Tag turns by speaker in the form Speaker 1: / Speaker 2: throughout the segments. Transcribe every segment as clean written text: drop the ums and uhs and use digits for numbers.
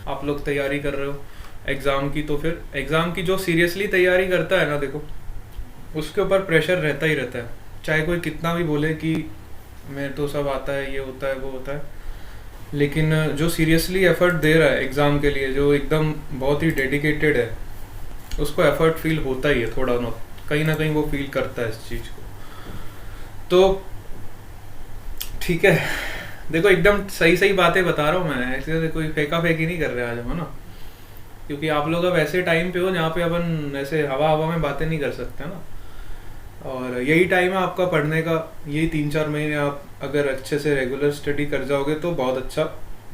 Speaker 1: आप लोग तैयारी कर रहे हो एग्ज़ाम की, तो फिर एग्ज़ाम की जो सीरियसली तैयारी करता है ना, देखो उसके ऊपर प्रेशर रहता ही रहता है, चाहे कोई कितना भी बोले कि मेरे तो सब आता है, ये होता है वो होता है, लेकिन जो सीरियसली एफर्ट दे रहा है एग्ज़ाम के लिए, जो एकदम बहुत ही डेडिकेटेड है, उसको एफर्ट फील होता ही है, थोड़ा ना कहीं वो फील करता है इस चीज़ को। तो ठीक है, देखो एकदम सही सही बातें बता रहा हूँ मैं, ऐसे कोई फेंका फेंकी नहीं कर रहे आज हम, है ना, क्योंकि आप लोग अब ऐसे टाइम पे हो जहाँ पे अपन ऐसे हवा हवा में बातें नहीं कर सकते ना, और यही टाइम है आपका पढ़ने का, यही 3-4 महीने आप अगर अच्छे से रेगुलर स्टडी कर जाओगे तो बहुत अच्छा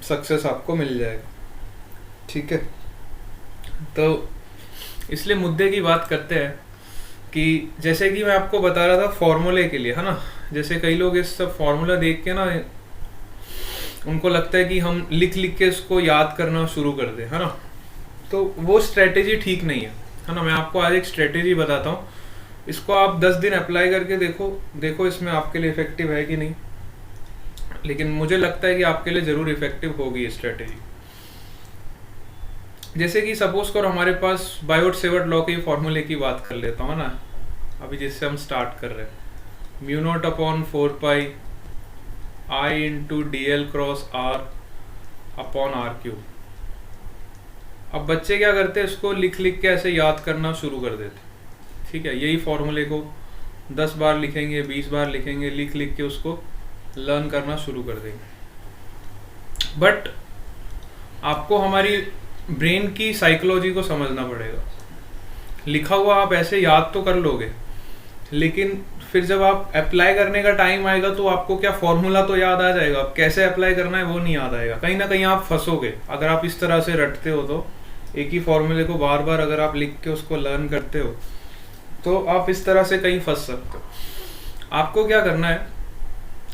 Speaker 1: सक्सेस आपको मिल जाएगा। ठीक है, तो इसलिए मुद्दे की बात करते हैं कि जैसे कि मैं आपको बता रहा था फॉर्मूले के लिए, है ना, जैसे कई लोग इस सब फॉर्मूला देख के ना उनको लगता है कि हम लिख लिख के इसको याद करना शुरू कर दें, है ना, तो वो स्ट्रेटेजी ठीक नहीं है ना। मैं आपको आज एक स्ट्रेटेजी बताता हूँ, इसको आप 10 दिन अप्लाई करके देखो इसमें आपके लिए इफेक्टिव है कि नहीं, लेकिन मुझे लगता है कि आपके लिए ज़रूर इफेक्टिव होगी ये स्ट्रेटेजी। जैसे कि सपोज करो हमारे पास बायोट सेवर्ट लॉ के फॉर्मूले की बात कर लेता हूँ ना, अभी जिससे हम स्टार्ट कर रहे हैं, mu naught upon 4 pi I into D L cross R upon R cube. अब बच्चे क्या करते हैं, इसको लिख लिख के ऐसे याद करना शुरू कर देते, ठीक है, यही फॉर्मूले को 10 बार लिखेंगे, 20 बार लिखेंगे, लिख लिख के उसको लर्न करना शुरू कर देंगे। बट आपको हमारी ब्रेन की साइकोलॉजी को समझना पड़ेगा। लिखा हुआ आप ऐसे याद तो कर लोगे, लेकिन फिर जब आप अप्लाई करने का टाइम आएगा तो आपको क्या फॉर्मूला तो याद आ जाएगा, कैसे अप्लाई करना है वो नहीं याद आएगा, कहीं ना कहीं आप फंसोगे। अगर आप इस तरह से रटते हो तो एक ही फॉर्मूले को बार बार अगर आप लिख के उसको लर्न करते हो तो आप इस तरह से कहीं फंस सकते हो। आपको क्या करना है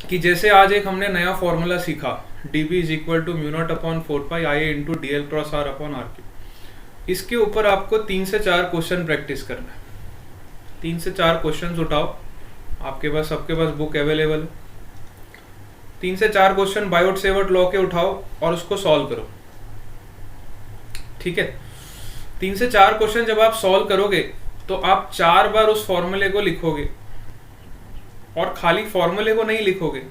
Speaker 1: कि जैसे आज एक हमने नया फॉर्मूला सीखा, dB is equal to mu naught upon 4 pi I into D L cross R upon R cube. इसके ऊपर आपको 3 से 4 क्वेश्चन प्रैक्टिस करना है। 3 से 4 क्वेश्चन उठाओ, आपके पास सबके पास बुक अवेलेबल है। 3 से 4 क्वेश्चन बायोट सेवर्ट लॉ के उठाओ और उसको सॉल्व करो, ठीक है। 3 से 4 क्वेश्चन जब आप सॉल्व करोगे तो आप 4 बार उस फॉर्मूले को लिखोगे, और खाली फॉर्मूले को नहीं लिखोगे,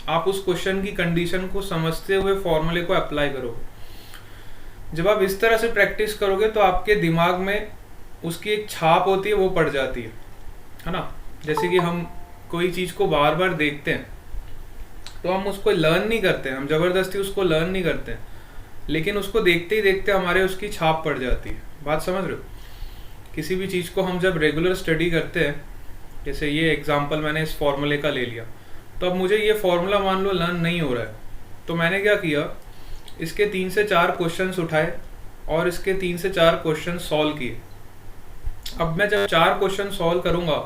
Speaker 1: आप उस क्वेश्चन की कंडीशन को समझते हुए फॉर्मूले को अप्लाई करोगे। जब आप इस तरह से प्रैक्टिस करोगे तो आपके दिमाग में उसकी एक छाप होती है, वो पड़ जाती है ना। जैसे कि हम कोई चीज़ को बार बार देखते हैं तो हम उसको लर्न नहीं करते हैं, हम जबरदस्ती उसको लर्न नहीं करते हैं, लेकिन उसको देखते ही देखते हमारे उसकी छाप पड़ जाती है। बात समझ रहे हो? किसी भी चीज़ को हम जब रेगुलर स्टडी करते हैं, जैसे ये एग्जांपल मैंने इस फॉर्मूले का ले लिया, तो अब मुझे ये फॉर्मूला मान लो लर्न नहीं हो रहा है, तो मैंने क्या किया, इसके 3 से 4 क्वेश्चंस उठाए और इसके 3 से 4 क्वेश्चन सॉल्व किए। अब मैं जब 4 क्वेश्चन सॉल्व करूंगा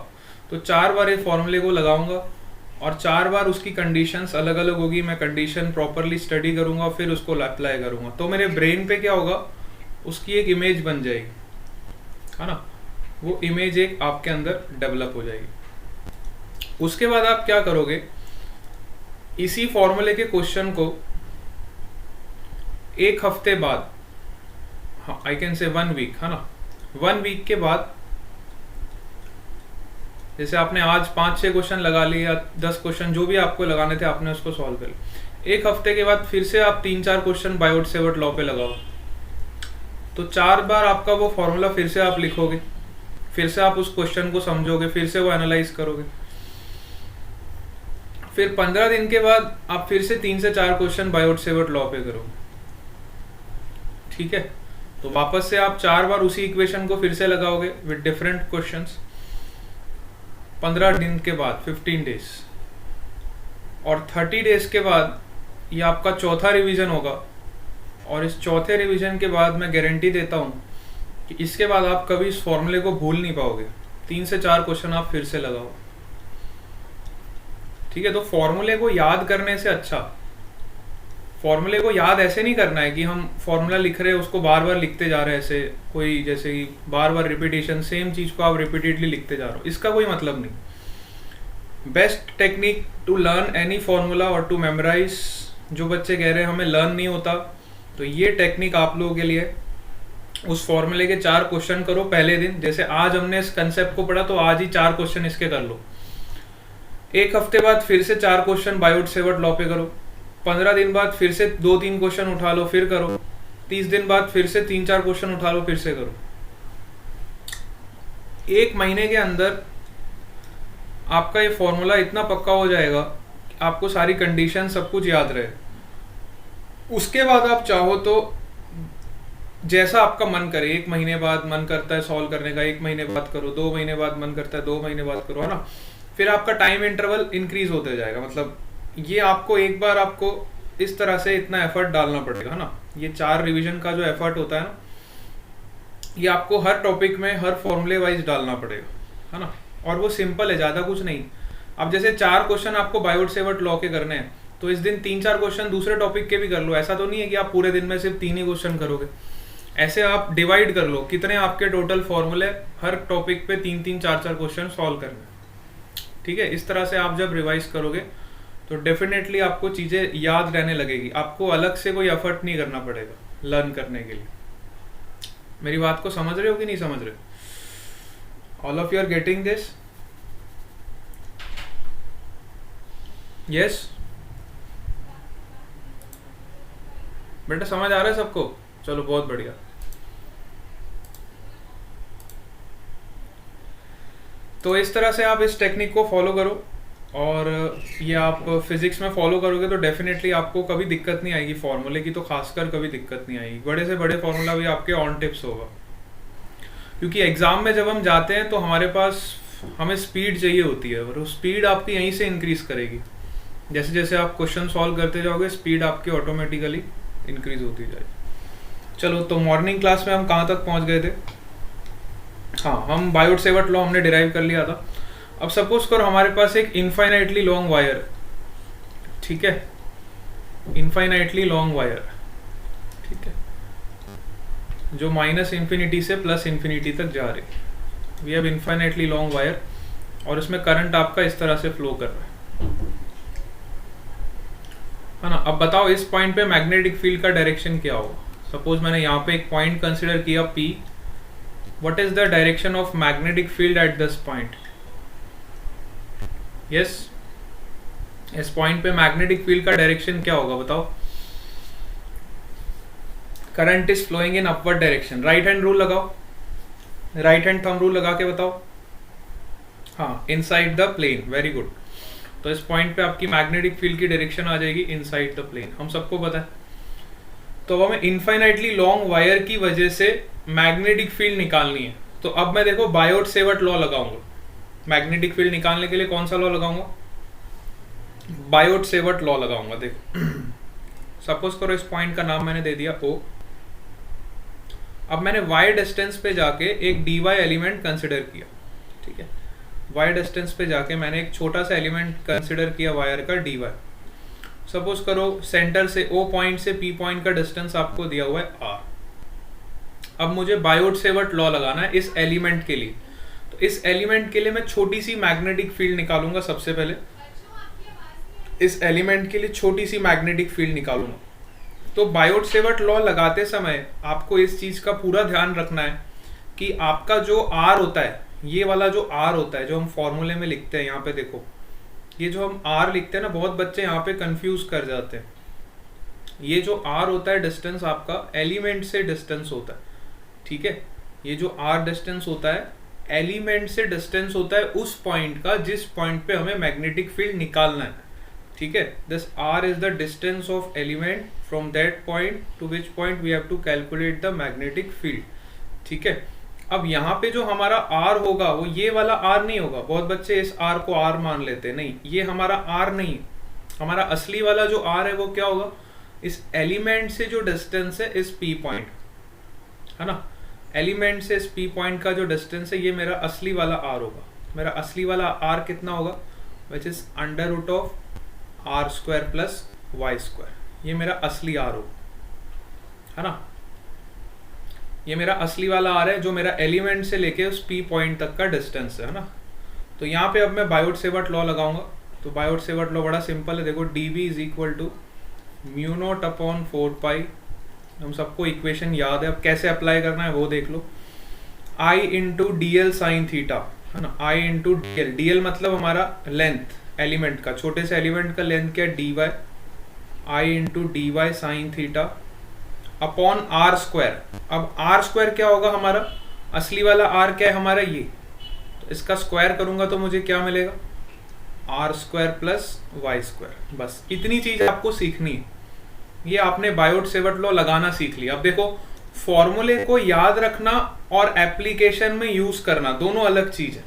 Speaker 1: तो 4 बार इस फॉर्मूले को लगाऊंगा और 4 बार उसकी कंडीशंस अलग अलग होगी, मैं कंडीशन प्रॉपरली स्टडी करूंगा, फिर उसको अप्लाई करूंगा, तो मेरे ब्रेन पे क्या होगा, उसकी एक इमेज बन जाएगी, है ना, वो इमेज एक आपके अंदर डेवलप हो जाएगी। उसके बाद आप क्या करोगे, इसी फॉर्मूले के क्वेश्चन को 1 हफ्ते बाद, हाँ आई कैन से 1 वीक, है ना, 1 वीक के बाद, जैसे आपने आज 5-6 क्वेश्चन लगा लिए या 10 क्वेश्चन जो भी आपको लगाने थे आपने उसको सॉल्व कर लिया, 1 हफ्ते के बाद फिर से आप 3-4 क्वेश्चन बायोट सेवर्ट लॉ पे लगाओ, तो 4 बार आपका वो फॉर्मूला फिर से आप लिखोगे, फिर से आप उस क्वेश्चन को समझोगे, फिर से वो एनालाइज करोगे। फिर 15 दिन के बाद आप फिर से 3 से 4 क्वेश्चन बायोट सेवर्ट लॉ पे करोगे, ठीक है। तो वापस से आप 4 बार उसी इक्वेशन को फिर से लगाओगे विद डिफरेंट क्वेश्चंस। 15 दिन के बाद 15 डेज, और 30 डेज के बाद ये आपका चौथा रिवीजन होगा, और इस चौथे रिवीजन के बाद मैं गारंटी देता हूँ कि इसके बाद आप कभी इस फॉर्मूले को भूल नहीं पाओगे। 3 से 4 क्वेश्चन आप फिर से लगाओ, ठीक है। तो फॉर्मूले को याद करने से अच्छा, फॉर्मूले को याद ऐसे नहीं करना है कि हम फॉर्मूला लिख रहे हैं उसको बार बार लिखते जा रहे हैं, ऐसे कोई जैसे कि बार बार रिपीटेशन, सेम चीज को आप रिपीटेडली लिखते जा रहे हो, इसका कोई मतलब नहीं। Best technique to learn any formula और टू मेमोराइज, जो बच्चे कह रहे हैं हमें लर्न नहीं होता, तो ये टेक्निक आप लोगों के लिए, उस फॉर्मूले के 4 क्वेश्चन करो पहले दिन। जैसे आज हमने इस कंसेप्ट को पढ़ा तो आज ही 4 क्वेश्चन इसके कर लो। एक हफ्ते बाद फिर से 4 क्वेश्चन बायोट सेवर्ट लॉ पे करो। 15 दिन बाद फिर से 2-3 क्वेश्चन उठा लो, फिर करो। 30 दिन बाद फिर से 3-4 क्वेश्चन उठा लो, फिर से करो। 1 महीने के अंदर आपका ये फॉर्मूला इतना पक्का हो जाएगा, आपको सारी कंडीशन सब कुछ याद रहे। उसके बाद आप चाहो तो जैसा आपका मन करे, 1 महीने बाद मन करता है सॉल्व करने का, 1 महीने बाद करो, 2 महीने बाद मन करता है 2 महीने बाद करो, है ना। फिर आपका टाइम इंटरवल इंक्रीज होते जाएगा। मतलब ये आपको एक बार आपको इस तरह से इतना एफर्ट डालना पड़ेगा, है ना। ये 4 रिवीजन का जो एफर्ट होता है ना, ये आपको हर टॉपिक में हर फॉर्मूले वाइज डालना पड़ेगा, है ना। और वो सिंपल है, ज़्यादा कुछ नहीं। अब जैसे 4 क्वेश्चन आपको बायोट सेवर्ट लॉ के करने हैं, तो इस दिन 3-4 क्वेश्चन दूसरे टॉपिक के भी कर लो। ऐसा तो नहीं है कि आप पूरे दिन में सिर्फ 3 ही क्वेश्चन करोगे। ऐसे आप डिवाइड कर लो कितने आपके टोटल फॉर्मूले, हर टॉपिक पे 3-3, 4-4 क्वेश्चन सॉल्व करने, ठीक है। इस तरह से आप जब रिवाइज करोगे तो डेफिनेटली आपको चीज़ें याद रहने लगेगी। आपको अलग से कोई एफर्ट नहीं करना पड़ेगा लर्न करने के लिए। मेरी बात को समझ रहे हो कि नहीं समझ रहे? All of you are getting this? Yes बेटा, समझ आ रहा है सबको? चलो बहुत बढ़िया। तो इस तरह से आप इस टेक्निक को फॉलो करो, और ये आप फिजिक्स में फॉलो करोगे तो डेफिनेटली आपको कभी दिक्कत नहीं आएगी। फॉर्मूले की तो खासकर कभी दिक्कत नहीं आएगी। बड़े से बड़े फॉर्मूला भी आपके ऑन टिप्स होगा, क्योंकि एग्जाम में जब हम जाते हैं तो हमारे पास हमें स्पीड चाहिए होती है, और वो स्पीड आपकी यहीं से इंक्रीज करेगी। जैसे जैसे आप क्वेश्चन सॉल्व करते जाओगे स्पीड आपकी ऑटोमेटिकली इंक्रीज होती जाएगी। चलो, तो मॉर्निंग क्लास में हम कहाँ तक पहुँच गए थे? हाँ, हम बायोट सेवर्ट लॉ हमने डिराइव कर लिया था। अब सपोज करो हमारे पास एक इनफाइनाइटली लॉन्ग वायर, ठीक है, इनफाइनाइटली लॉन्ग वायर, ठीक है, जो -∞ से +∞ तक जा रही है। We have infinitely long wire, और इसमें करंट आपका इस तरह से फ्लो कर रहा है ना। अब बताओ इस पॉइंट पे मैग्नेटिक फील्ड का डायरेक्शन क्या होगा? सपोज मैंने यहाँ पे एक पॉइंट कंसिडर किया P। What is the direction of magnetic field at this point? Yes, इस पॉइंट पे मैग्नेटिक फील्ड का डायरेक्शन क्या होगा बताओ? Current is flowing in upward direction. Right hand rule लगाओ, राइट हैंड थंब रूल लगा के बताओ। हाँ, inside the plane, very good. तो इस पॉइंट पे आपकी मैग्नेटिक फील्ड की डायरेक्शन आ जाएगी इनसाइड द प्लेन, हम सबको पता है। तो अब हमें इनफाइनाइटली लॉन्ग वायर की वजह से मैग्नेटिक फील्ड निकालनी है। तो अब मैं देखो बायोट सेवर्ट लॉ लगाऊंगा। मैग्नेटिक फील्ड निकालने के लिए कौन सा लॉ लगाऊंगा? बायोट सेवर्ट लॉ लगाऊंगा। देखो सपोज करो इस पॉइंट का नाम मैंने दे दिया O। अब मैंने y डिस्टेंस पे जाके एक dy एलिमेंट कंसिडर किया, ठीक है। y डिस्टेंस पे जाके मैंने एक छोटा सा एलिमेंट कंसिडर किया वायर का dy। सपोज करो सेंटर से O पॉइंट से P पॉइंट का डिस्टेंस आपको दिया हुआ है r। अब मुझे बायोट सेवर्ट लॉ लगाना है इस एलिमेंट के लिए। तो इस एलिमेंट के लिए मैं छोटी सी मैग्नेटिक फील्ड निकालूंगा। सबसे पहले इस एलिमेंट के लिए छोटी सी मैग्नेटिक फील्ड निकालूंगा। तो बायोट सेवर्ट लॉ लगाते समय आपको इस चीज का पूरा ध्यान रखना है कि आपका जो R होता है, ये वाला जो R होता है जो हम फॉर्मूले में लिखते हैं, यहाँ पे देखो ये जो हम R लिखते हैं ना, बहुत बच्चे यहाँ पे कंफ्यूज कर जाते हैं। ये जो R होता है डिस्टेंस आपका एलिमेंट से डिस्टेंस होता है, ठीक है। ये जो R डिस्टेंस होता है एलिमेंट से डिस्टेंस होता है उस पॉइंट का जिस पॉइंट पे हमें मैग्नेटिक फील्ड निकालना है, ठीक है। This R is the distance of element from that point to which point we have to calculate the magnetic field, ठीक है। अब यहाँ पे जो हमारा R होगा वो ये वाला R नहीं होगा। बहुत बच्चे इस R को R मान लेते हैं, नहीं, ये हमारा R नहीं। हमारा असली वाला जो R है वो क्या होगा? इस एलिमेंट से जो डिस्टेंस है इस P पॉइंट, है ना, एलिमेंट से इस P पॉइंट का जो डिस्टेंस है ये मेरा असली वाला R होगा। मेरा असली वाला R कितना होगा? Which is √of r² + y²। ये मेरा असली R होगा, है ना। ये मेरा असली वाला R है जो मेरा एलिमेंट से लेके उस P पॉइंट तक का डिस्टेंस है ना। तो यहाँ पे अब मैं बायोट सेवर्ट लॉ लगाऊंगा। तो बायोट सेवर्ट लॉ बड़ा सिंपल है, देखो dB = μ0/4π हम सबको इक्वेशन याद है, अब कैसे अप्लाई करना है वो देख लो। I into D L sine theta, है ना, I into D L, D L मतलब हमारा लेंथ एलिमेंट का, छोटे से एलिमेंट का लेंथ क्या है, D Y, I into D Y sine theta upon R square. अब आर स्क्वायर क्या होगा हमारा, असली वाला आर क्या है हमारा ये, तो इसका स्क्वायर करूंगा तो मुझे क्या मिलेगा, R square plus Y square. बस इतनी चीज आपको सीखनी है, ये आपने बायोट सेवर्ट लॉ लगाना सीख लिया। अब देखो फॉर्मूले को याद रखना और एप्लीकेशन में यूज करना दोनों अलग चीज है।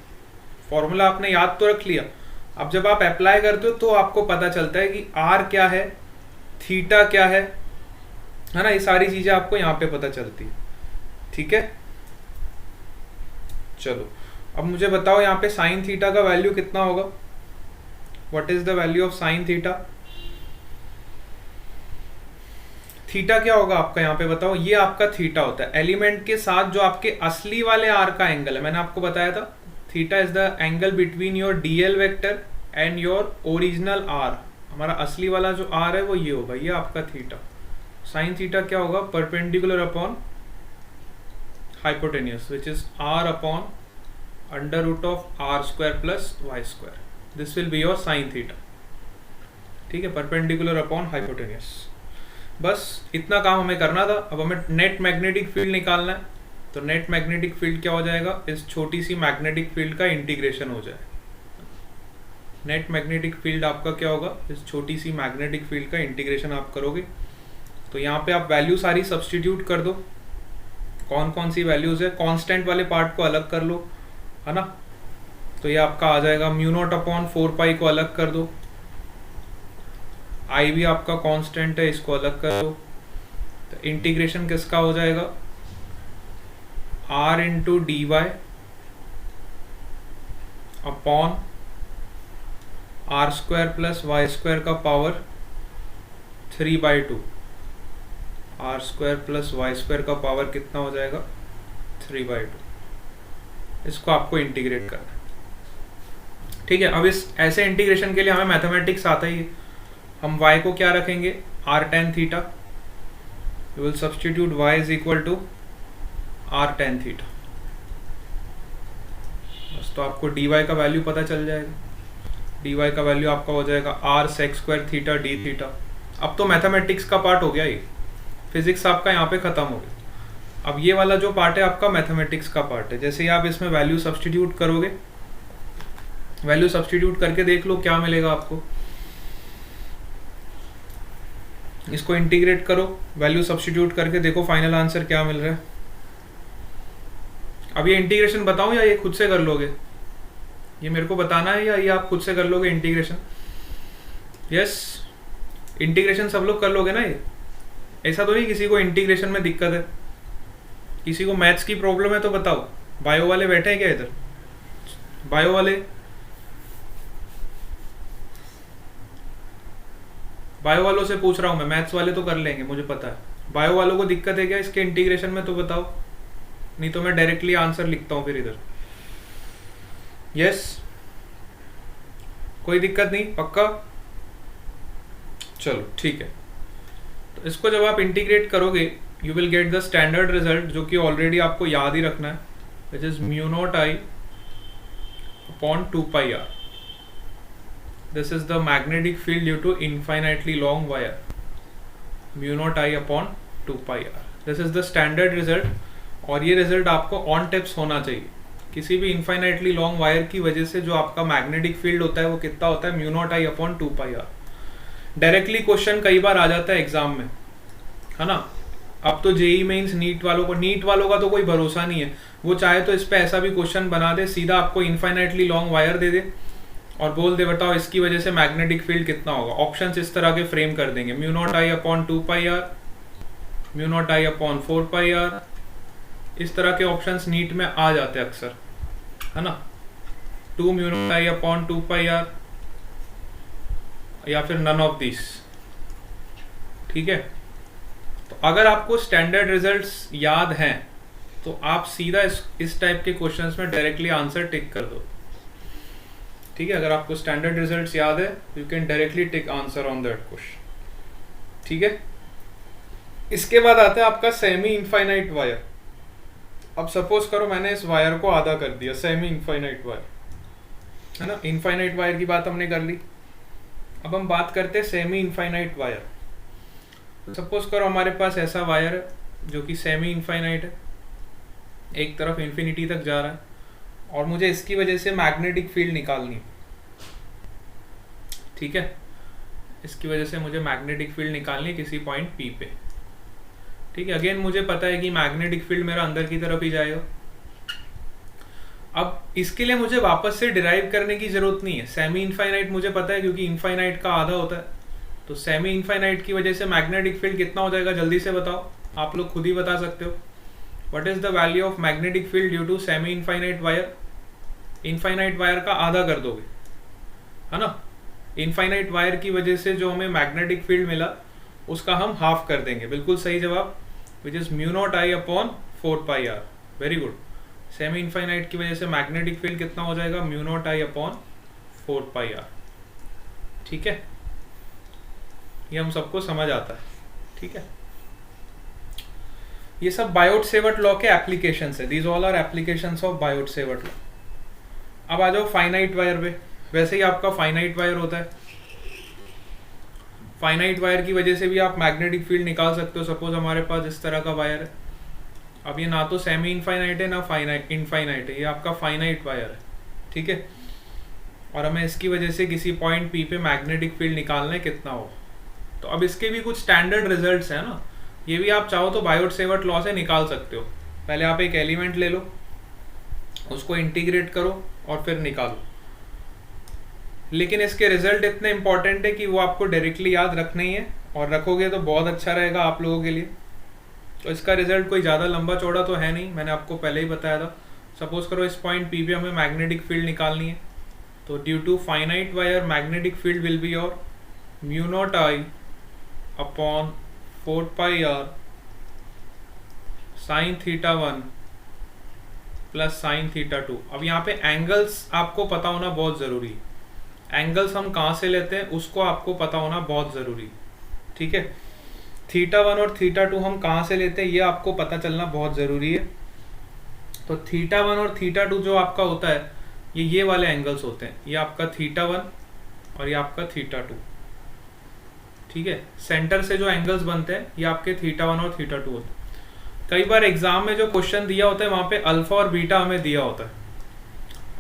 Speaker 1: फॉर्मूला आपने याद तो रख लिया, अब जब आप अप्लाई करते हो तो आपको पता चलता है कि आर क्या है, थीटा क्या है ना, ये सारी चीजें आपको यहाँ पे पता चलती है। ठीक है, चलो अब मुझे बताओ यहाँ पे साइन थीटा का वैल्यू कितना होगा, what is the value of sine theta. Theta क्या होगा आपका यहाँ पे बताओ, ये आपका थीटा होता है एलिमेंट के साथ जो आपके असली वाले आर का एंगल है। मैंने आपको बताया था theta is the angle between your DL vector and your original R. हमारा असली वाला जो आर है वो ये होगा, ये आपका थीटा। साइन थीटा क्या होगा, perpendicular upon hypotenuse which is R upon under root of R square plus Y square, this will be your sine theta. ठीक है, परपेंडिकुलर अपॉन हाइपोटेन्यूस। बस इतना काम हमें करना था। अब हमें नेट मैग्नेटिक फील्ड निकालना है, तो नेट मैग्नेटिक फील्ड क्या हो जाएगा, इस छोटी सी मैग्नेटिक फील्ड का इंटीग्रेशन हो जाए। नेट मैग्नेटिक फील्ड आपका क्या होगा, इस छोटी सी मैग्नेटिक फील्ड का इंटीग्रेशन आप करोगे। तो यहाँ पे आप वैल्यू सारी सब्सटीट्यूट कर दो, कौन कौन सी वैल्यूज है, कांस्टेंट वाले पार्ट को अलग कर लो, है ना। तो ये आपका आ जाएगा म्यू नॉट अपॉन 4 पाई को अलग कर दो, आई भी आपका कांस्टेंट है, इसको अलग कर दो। तो इंटीग्रेशन किसका हो जाएगा, R into D Y upon R square plus Y square का power 3/2। R square plus Y square का पावर कितना हो जाएगा, 3/2। इसको आपको इंटीग्रेट करना है। ठीक है, अब इस ऐसे इंटीग्रेशन के लिए हमें मैथमेटिक्स आता ही है। हम y को क्या रखेंगे, r tan theta, you will substitute y is equal to r tan theta. बस तो आपको dy का वैल्यू पता चल जाएगा। dy का वैल्यू आपका हो जाएगा r sec square theta d theta. अब तो मैथमेटिक्स का पार्ट हो गया, ये फिजिक्स आपका यहाँ पे खत्म हो गया। अब ये वाला जो पार्ट है आपका मैथमेटिक्स का पार्ट है। जैसे ही आप इसमें वैल्यू सब्सटीट्यूट करोगे, वैल्यू सब्सटीट्यूट करके देख लो क्या मिलेगा आपको। इसको इंटीग्रेट करो, वैल्यू सब्सटीट्यूट करके देखो फाइनल आंसर क्या मिल रहा है। अब ये इंटीग्रेशन बताऊं या ये खुद से कर लोगे, ये मेरे को बताना है या ये आप खुद से कर लोगे इंटीग्रेशन। यस, इंटीग्रेशन सब लोग कर लोगे ना। ये ऐसा तो नहीं किसी को इंटीग्रेशन में दिक्कत है, किसी को मैथ्स की प्रॉब्लम है तो बताओ। बायो वाले बैठे हैं क्या इधर, बायो वाले, बायो वालों से पूछ रहा हूं मैं, मैथ्स वाले तो कर लेंगे मुझे पता है। बायो वालों को दिक्कत है क्या इसके इंटीग्रेशन में तो बताओ, नहीं तो मैं डायरेक्टली आंसर लिखता हूं फिर इधर। यस, कोई दिक्कत नहीं, पक्का। चलो ठीक है, तो इसको जब आप इंटीग्रेट करोगे you will get the standard result, जो कि ऑलरेडी आपको याद ही रखना है, which is mu naught I upon 2 pi R. This is the magnetic field due to infinitely long wire, mu naught I upon 2 pi r. This is the standard result, और ये result आपको on tips होना चाहिए। किसी भी infinitely long wire की वजह से जो आपका मैग्नेटिक फील्ड होता है वो कितना होता है, mu naught I upon 2 pi R. Directly question कई बार आ जाता है एग्जाम में, है ना। अब तो जेई मेंस नीट वालों का तो कोई भरोसा नहीं है, वो चाहे तो इस पे ऐसा भी क्वेश्चन बना दे, सीधा आपको इन्फाइनाइटली लॉन्ग वायर दे दे और बोल दे बताओ इसकी वजह से मैग्नेटिक फील्ड कितना होगा। ऑप्शंस इस तरह के फ्रेम कर देंगे, mu naught I upon 2 pi R, mu naught I upon 4 pi R. इस तरह के ऑप्शंस नीट में आ जाते हैं अक्सर, है ना। 2 mu naught I upon 2 pi R या फिर नन ऑफ दिस। ठीक है, तो अगर आपको स्टैंडर्ड रिजल्ट्स याद हैं तो आप सीधा इस टाइप के क्वेश्चंस में डायरेक्टली आंसर टिक कर दो। ठीक है, अगर आपको स्टैंडर्ड रिजल्ट्स याद है you can directly take answer on that question. ठीक है, इसके बाद आता है आपका सेमी इनफाइनाइट वायर। अब सपोज करो मैंने इस वायर को आधा कर दिया, सेमी इनफाइनाइट वायर है ना। इनफाइनाइट वायर की बात हमने कर ली, अब हम बात करते हैं सेमी इनफाइनाइट वायर। सपोज करो हमारे पास ऐसा वायर है जो कि सेमी इनफाइनाइट है, एक तरफ इन्फिनिटी तक जा रहा है, और मुझे इसकी वजह से मैग्नेटिक फील्ड निकालनी है। ठीक है, इसकी वजह से मुझे मैग्नेटिक फील्ड निकालनी है किसी पॉइंट पी पे। ठीक है, अगेन मुझे पता है कि मैग्नेटिक फील्ड मेरा अंदर की तरफ ही जाएगा। अब इसके लिए मुझे वापस से डिराइव करने की जरूरत नहीं है। सेमी इनफाइनाइट मुझे पता है क्योंकि इनफाइनाइट का आधा होता है, तो सेमी इनफाइनाइट की वजह से मैग्नेटिक फील्ड कितना हो जाएगा, जल्दी से बताओ, आप लोग खुद ही बता सकते हो। What is the value of magnetic field due to semi infinite wire? Infinite wire का आधा कर दोगे, है ना। इनफाइनाइट वायर की वजह से जो हमें मैग्नेटिक फील्ड मिला उसका हम हाफ कर देंगे, बिल्कुल सही जवाब, विच is mu naught I upon 4πr। Very good. Semi infinite की वजह से मैग्नेटिक फील्ड कितना हो जाएगा, mu naught I upon 4πr। ठीक है, ये हम सबको समझ आता है। ठीक है, ये सब बायोट-सेवर्ट लॉ के एप्लीकेशंस है। These all are applications of Biot Savart law. अब आ जाओ फाइनाइट वायर पे। वैसे ही आपका फाइनाइट वायर होता है, फाइनाइट वायर की वजह से भी आप मैग्नेटिक फील्ड निकाल सकते हो। सपोज हमारे पास इस तरह का वायर है, अब ये ना तो सेमी इनफाइनाइट है ना फाइनाइट इनफाइनाइट है, ये आपका फाइनाइट वायर है। ठीक है, और हमें इसकी वजह से किसी पॉइंट पी पे मैग्नेटिक फील्ड निकालना है, कितना हो। तो अब इसके भी कुछ स्टैंडर्ड रिजल्ट्स हैं ना, ये भी आप चाहो तो बायोट-सेवर्ट लॉ से निकाल सकते हो। पहले आप एक एलिमेंट ले लो, उसको इंटीग्रेट करो और फिर निकालो। लेकिन इसके रिजल्ट इतने इंपॉर्टेंट है कि वो आपको डायरेक्टली याद रखना ही है, और रखोगे तो बहुत अच्छा रहेगा आप लोगों के लिए। तो इसका रिजल्ट कोई ज़्यादा लंबा चौड़ा तो है नहीं, मैंने आपको पहले ही बताया था। सपोज करो इस पॉइंट पी पे हमें मैग्नेटिक फील्ड निकालनी है, तो due to finite wire magnetic field will be your mu naught I upon 4πr sine theta 1 plus sine theta 2। अब यहाँ पे एंगल्स आपको पता होना बहुत ज़रूरी है। एंगल्स हम कहाँ से लेते हैं उसको आपको पता होना बहुत ज़रूरी। ठीक है, थीटा 1 और थीटा 2 हम कहाँ से लेते हैं ये आपको पता चलना बहुत ज़रूरी है। तो थीटा 1 और थीटा 2 जो आपका होता है, ये वाले एंगल्स होते हैं, ये आपका थीटा 1 और ये आपका थीटा 2। ठीक है, सेंटर से जो एंगल्स बनते हैं ये आपके थीटा 1 और थीटा 2 होते हैं। कई बार एग्जाम में जो क्वेश्चन दिया होता है वहाँ पे अल्फा और बीटा हमें दिया होता है।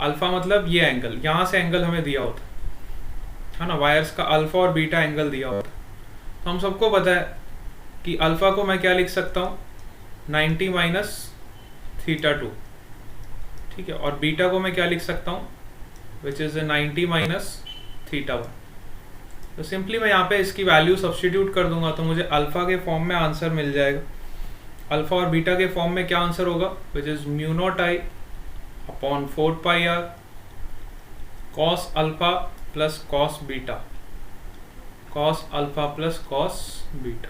Speaker 1: अल्फा मतलब ये एंगल, यहाँ से एंगल हमें दिया होता है ना, वायर्स का अल्फा और बीटा एंगल दिया होता है। तो हम सबको पता है कि अल्फा को मैं क्या लिख सकता हूँ, 90 माइनस थीटा 2। ठीक है, और बीटा को मैं क्या लिख सकता हूँ, विच इज 90 माइनस थीटा 1। तो सिंपली मैं यहाँ पे इसकी वैल्यू सब्स्टिट्यूट कर दूंगा तो मुझे अल्फा के फॉर्म में आंसर मिल जाएगा। अल्फा और बीटा के फॉर्म में क्या आंसर होगा, which is mu naught I upon 4πr cos alpha plus cos beta, cos alpha plus cos beta.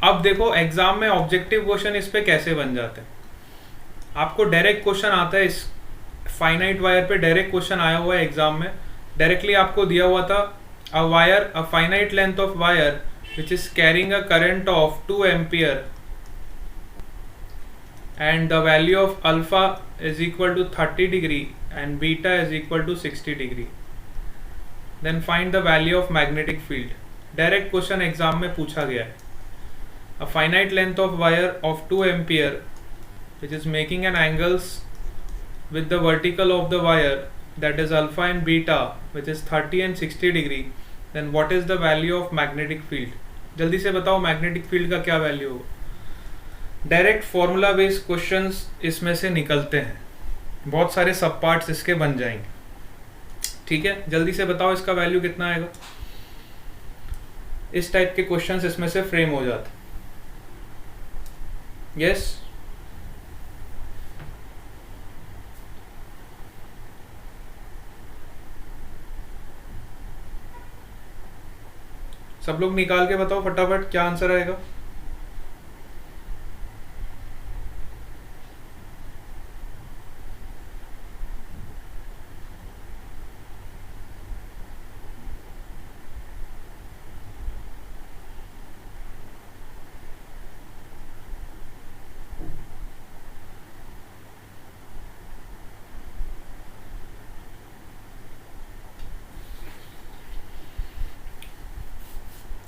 Speaker 1: अब देखो एग्जाम में ऑब्जेक्टिव क्वेश्चन इस पे कैसे बन जाते हैं। आपको डायरेक्ट क्वेश्चन आता है, इस फाइनाइट वायर पे डायरेक्ट क्वेश्चन आया हुआ है एग्जाम में। डायरेक्टली आपको दिया हुआ था a wire, a finite length of wire which is carrying a current of 2 ampere and the value of alpha is equal to 30 degree and beta is equal to 60 degree. Then find the value of magnetic field. Direct question exam में पूछा गया है। A finite length of wire of 2 ampere which is making an angles with the vertical of the wire that is alpha and beta which is 30 and 60 degree. Then what is the value of magnetic field? जल्दी से बताओ magnetic field का क्या value होगा। Direct formula based questions इसमें से निकलते हैं, बहुत सारे सब पार्ट्स इसके बन जाएंगे। ठीक है, जल्दी से बताओ इसका वैल्यू कितना आएगा। इस टाइप के क्वेश्चंस इसमें से फ्रेम हो जाते हैं। यस, सब लोग निकाल के बताओ फटाफट क्या आंसर आएगा।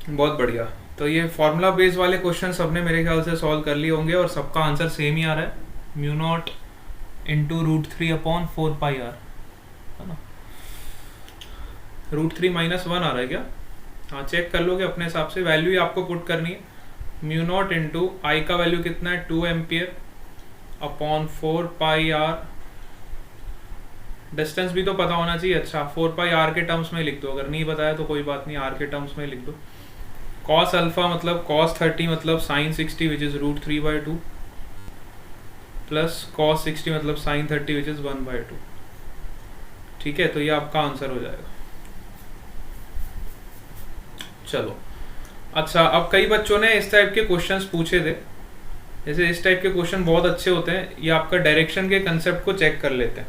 Speaker 1: बहुत बढ़िया। तो ये फॉर्मूला बेस वाले क्वेश्चन सबने मेरे ख्याल से सॉल्व कर लिए होंगे और सबका आंसर सेम ही आ रहा है, म्यू नॉट इंटू √3/4πr, है ना। √3 - 1 आ रहा है क्या? हाँ, चेक कर लोगे अपने हिसाब से, वैल्यू ही आपको पुट करनी है। म्यू नॉट इंटू आई का वैल्यू कितना है 2 एम्पियर अपॉन 4πr, डिस्टेंस भी तो पता होना चाहिए। अच्छा, 4πr के टर्म्स में लिख दो, अगर नहीं बताया तो कोई बात नहीं, r के टर्म्स में लिख दो। cos अल्फा मतलब cos 30 मतलब sin 60 which is √3/2 plus cos 60 मतलब sin 30 विच इज 1/2। ठीक है, तो ये आपका आंसर हो जाएगा। चलो, अच्छा, अब कई बच्चों ने इस टाइप के क्वेश्चंस पूछे थे, जैसे इस टाइप के क्वेश्चन बहुत अच्छे होते हैं, ये आपका डायरेक्शन के कंसेप्ट को चेक कर लेते हैं।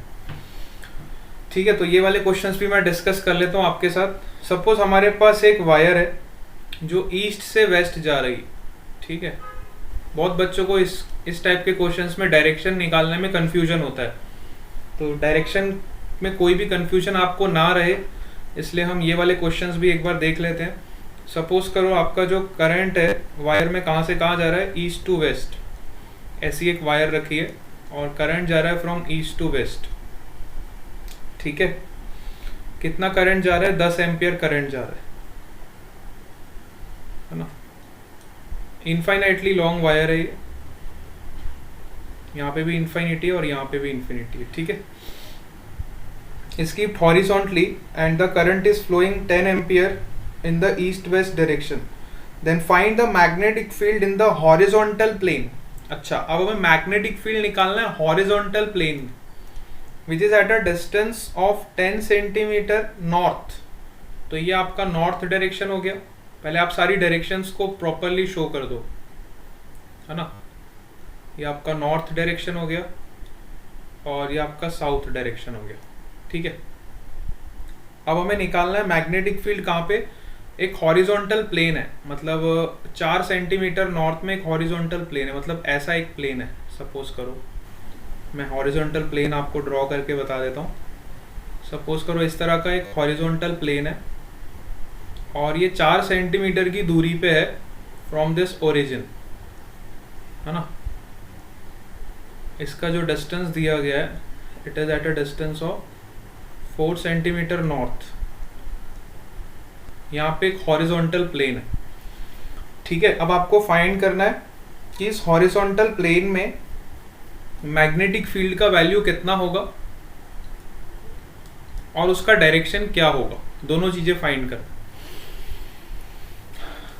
Speaker 1: ठीक है, तो ये वाले क्वेश्चंस भी मैं डिस्कस कर लेता हूँ आपके साथ। सपोज हमारे पास एक वायर है जो ईस्ट से वेस्ट जा रही, ठीक है। बहुत बच्चों को इस टाइप के क्वेश्चंस में डायरेक्शन निकालने में कंफ्यूजन होता है, तो डायरेक्शन में कोई भी कंफ्यूजन आपको ना रहे इसलिए हम ये वाले क्वेश्चंस भी एक बार देख लेते हैं। सपोज करो आपका जो करंट है वायर में कहाँ से कहाँ जा रहा है, ईस्ट टू वेस्ट। ऐसी एक वायर रखी है और करंट जा रहा है फ्रॉम ईस्ट टू वेस्ट, ठीक है। कितना करंट जा रहा है, 10 एम्पियर करंट जा रहा है ना। इनफाइनाइटली लॉन्ग वायर है ये, यहाँ पे भी इन्फिनिटी और यहाँ पे भी इन्फिनिटी है, ठीक है। इसकी horizontally and the current is flowing 10 ampere in the east west direction, then find the magnetic field in the horizontal plane। अच्छा, अब हमें मैग्नेटिक फील्ड निकालना है horizontal plane which is at a distance of 10 centimetre north. तो ये आपका north direction हो गया। पहले आप सारी डायरेक्शंस को प्रॉपरली शो कर दो, है ना। ये आपका नॉर्थ डायरेक्शन हो गया और ये आपका साउथ डायरेक्शन हो गया, ठीक है। अब हमें निकालना है मैग्नेटिक फील्ड कहाँ पे, एक हॉरिजॉन्टल प्लेन है, मतलब 4 सेंटीमीटर नॉर्थ में एक हॉरिजॉन्टल प्लेन है, मतलब ऐसा एक प्लेन है। सपोज करो मैं हॉरिजॉन्टल प्लेन आपको ड्रॉ करके बता देता हूँ। सपोज करो इस तरह का एक हॉरिजॉन्टल प्लेन है और ये 4 सेंटीमीटर की दूरी पे है फ्रॉम दिस ओरिजिन, है ना। इसका जो डिस्टेंस दिया गया है it is at a distance of 4 centimetre north. यहाँ पे एक हॉरिजॉन्टल प्लेन है, ठीक है। अब आपको फाइंड करना है कि इस हॉरिजॉन्टल प्लेन में मैग्नेटिक फील्ड का वैल्यू कितना होगा और उसका डायरेक्शन क्या होगा, दोनों चीजें फाइंड कर।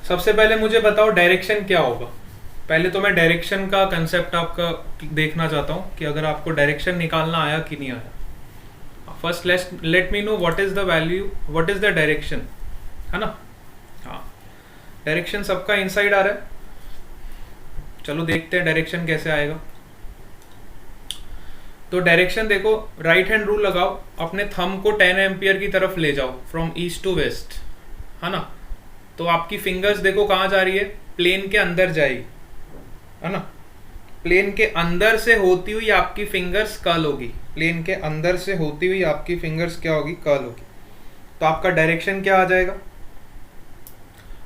Speaker 1: सबसे पहले मुझे बताओ डायरेक्शन क्या होगा। पहले तो मैं डायरेक्शन का कंसेप्ट आपका देखना चाहता हूँ कि अगर आपको डायरेक्शन निकालना आया कि नहीं आया। First let me know what is the value, what is the direction, है ना। हाँ, डायरेक्शन सबका इनसाइड आ रहा है। चलो देखते हैं डायरेक्शन कैसे आएगा। तो डायरेक्शन देखो, राइट हैंड रूल लगाओ, अपने थंब को 10 एम्पियर की तरफ ले जाओ फ्रॉम ईस्ट टू वेस्ट, है ना। तो आपकी फिंगर्स देखो कहाँ जा रही है, प्लेन के अंदर जाएगी, है ना। प्लेन के अंदर से होती हुई आपकी फिंगर्स कर्ल होगी, प्लेन के अंदर से होती हुई आपकी फिंगर्स क्या होगी, कर्ल होगी। तो आपका डायरेक्शन क्या आ जाएगा।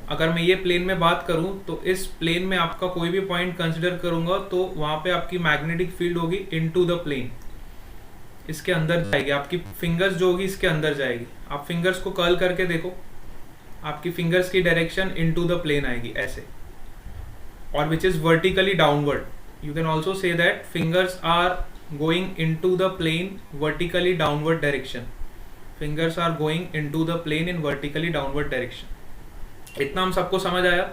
Speaker 1: अगर मैं ये प्लेन में बात करूं तो इस प्लेन में आपका कोई भी पॉइंट कंसिडर करूंगा तो वहां पे आपकी मैग्नेटिक फील्ड होगी इनटू द प्लेन, इसके अंदर जाएगी। आपकी फिंगर्स जो होगी इसके अंदर जाएगी। आप फिंगर्स को कर्ल करके देखो, आपकी फिंगर्स की डायरेक्शन इनटू द प्लेन आएगी ऐसे, और which is vertically downward. You can also say that fingers are going into the plane vertically downward direction. Fingers are going into the plane in vertically downward direction. इतना हम सबको समझ आया?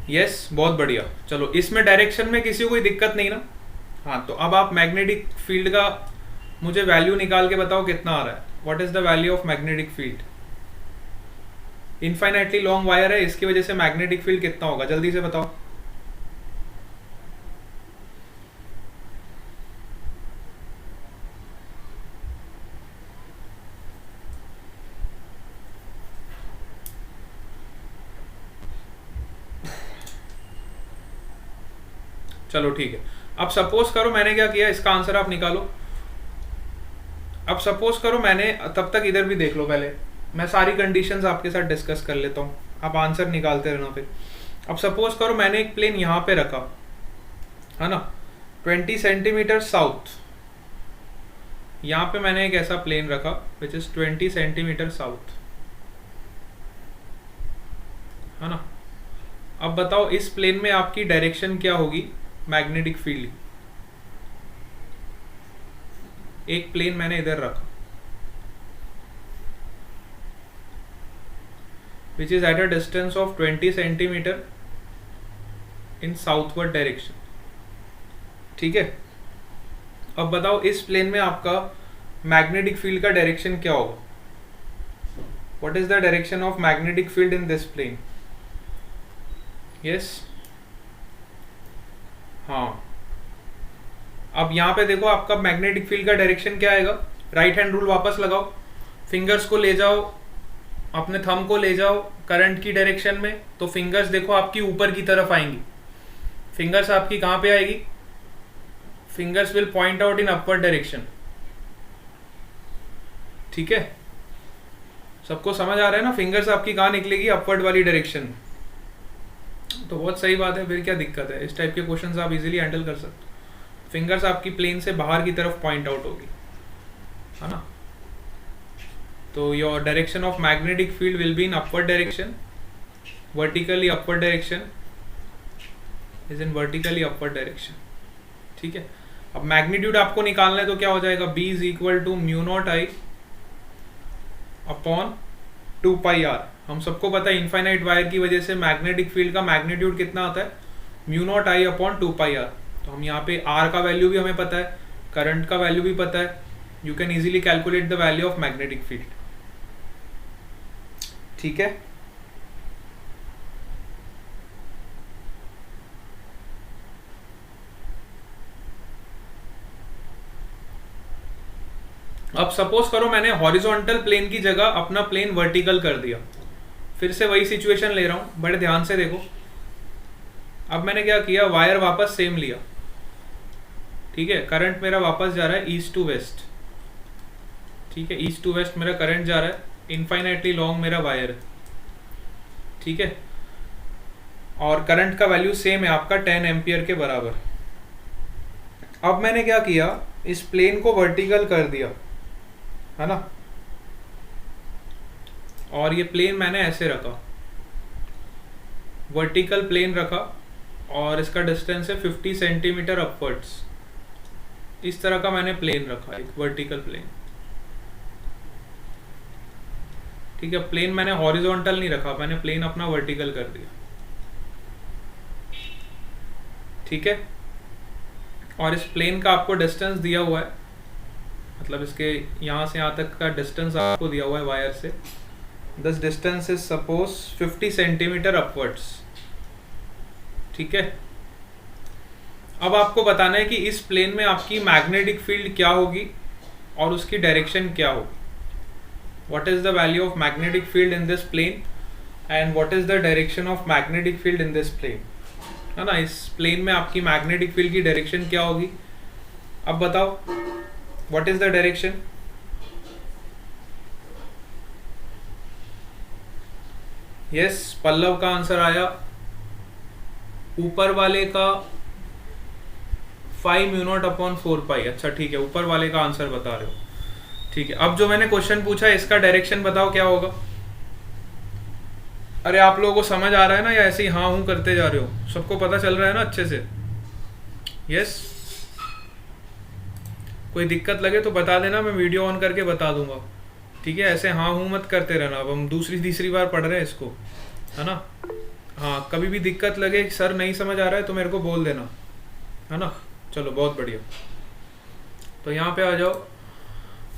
Speaker 1: Yes, बहुत बढ़िया। चलो, इसमें डायरेक्शन में किसी को कोई दिक्कत नहीं ना। हाँ, तो अब आप मैग्नेटिक फील्ड का मुझे वैल्यू निकाल के बताओ कितना आ रहा है। What is the value of magnetic field. Infinitely long wire है, इसकी वजह से मैग्नेटिक फील्ड कितना होगा, जल्दी से बताओ। चलो ठीक है। अब सपोज करो मैंने क्या किया, इसका आंसर आप निकालो। अब सपोज करो मैंने, तब तक इधर भी देख लो, पहले मैं सारी कंडीशंस आपके साथ डिस्कस कर लेता हूँ। आप आंसर निकालते रहना फिर। अब सपोज करो मैंने एक प्लेन यहाँ पे रखा है ना, 20 सेंटीमीटर साउथ, यहाँ पे मैंने एक ऐसा प्लेन रखा विच इज 20 सेंटीमीटर साउथ, है ना। अब बताओ इस प्लेन में आपकी डायरेक्शन क्या होगी मैग्नेटिक फील्ड। एक प्लेन मैंने इधर रखा विच is at a distance of 20 centimetre in southward direction, ठीक है। अब बताओ इस प्लेन में आपका मैग्नेटिक फील्ड का डायरेक्शन क्या होगा। What is the direction of magnetic field in this plane. Yes, हाँ। अब यहां पे देखो आपका मैग्नेटिक फील्ड का डायरेक्शन क्या आएगा। राइट हैंड रूल वापस लगाओ, फिंगर्स को ले जाओ, अपने थंब को ले जाओ करंट की डायरेक्शन में, तो फिंगर्स देखो आपकी ऊपर की तरफ आएंगी। फिंगर्स आपकी कहां पे आएगी, fingers will point out in upward direction, ठीक है। सबको समझ आ रहा है ना, फिंगर्स आपकी कहां निकलेगी, अपवर्ड वाली डायरेक्शन। तो बहुत सही बात है, फिर क्या दिक्कत है, इस टाइप के क्वेश्चंस आप इजीली हैंडल कर सकते हो। फिंगर्स आपकी प्लेन से बाहर की तरफ पॉइंट आउट होगी, है ना। तो your direction of magnetic field will be in upward direction, vertically upward direction is in vertically upward direction, ठीक है। अब मैग्नीट्यूड आपको निकालना है तो क्या हो जाएगा, B is equal to mu naught I upon 2 pi R. हम सबको पता है इनफाइनाइट वायर की वजह से मैग्नेटिक फील्ड का मैग्नीट्यूड कितना होता है, mu naught I upon 2 pi R. तो हम यहाँ पे आर का वैल्यू भी हमें पता है, करंट का वैल्यू भी पता है, you can easily calculate the value of magnetic field, ठीक है। अब सपोज करो मैंने हॉरिजॉन्टल प्लेन की जगह अपना प्लेन वर्टिकल कर दिया। फिर से वही सिचुएशन ले रहा हूं, बड़े ध्यान से देखो। अब मैंने क्या किया, वायर वापस सेम लिया, ठीक है। करंट मेरा वापस जा रहा है ईस्ट टू वेस्ट, ठीक है। ईस्ट टू वेस्ट मेरा करंट जा रहा है, इनफाइनाइटली लॉन्ग मेरा वायर है, ठीक है। और करंट का वैल्यू सेम है आपका 10 एम्पियर के बराबर। अब मैंने क्या किया, इस प्लेन को वर्टिकल कर दिया, है ना। और ये प्लेन मैंने ऐसे रखा, वर्टिकल प्लेन रखा, और इसका डिस्टेंस है 50 सेंटीमीटर अपवर्ड्स। इस तरह का मैंने प्लेन रखा, एक वर्टिकल प्लेन, ठीक है। प्लेन मैंने हॉरिजॉन्टल नहीं रखा, मैंने प्लेन अपना वर्टिकल कर दिया, ठीक है। और इस प्लेन का आपको डिस्टेंस दिया हुआ है, मतलब इसके यहाँ से यहाँ तक का डिस्टेंस आपको दिया हुआ है वायर से। This distance is suppose 50 centimetre upwards, ठीक है। अब आपको बताना है कि इस प्लेन में आपकी मैग्नेटिक फील्ड क्या होगी और उसकी डायरेक्शन क्या होगी। What is the value of magnetic field in this plane and what is the direction of magnetic field in this plane, है ना। इस प्लेन में आपकी मैग्नेटिक फील्ड की डायरेक्शन क्या होगी। अब बताओ what is the direction. Yes, Pallav का आंसर आया, ऊपर वाले का 5 म्यू नॉट अपॉन 4 पाई। अच्छा ठीक है, ऊपर वाले का आंसर बता रहे हो, ठीक है। अब जो मैंने क्वेश्चन पूछा है इसका डायरेक्शन बताओ क्या होगा। अरे आप लोगों को समझ आ रहा है ना, या ऐसे ही हाँ हूं करते जा रहे हो, सबको पता चल रहा है ना अच्छे से। यस, कोई दिक्कत लगे तो बता देना, मैं वीडियो ऑन करके बता दूंगा, ठीक है। ऐसे हाँ हूं मत करते रहना, अब हम दूसरी तीसरी बार पढ़ रहे हैं इसको, है ना। हाँ, कभी भी दिक्कत लगे सर नहीं समझ आ रहा है तो मेरे को बोल देना, है ना। चलो बहुत बढ़िया। तो यहाँ पे आ जाओ,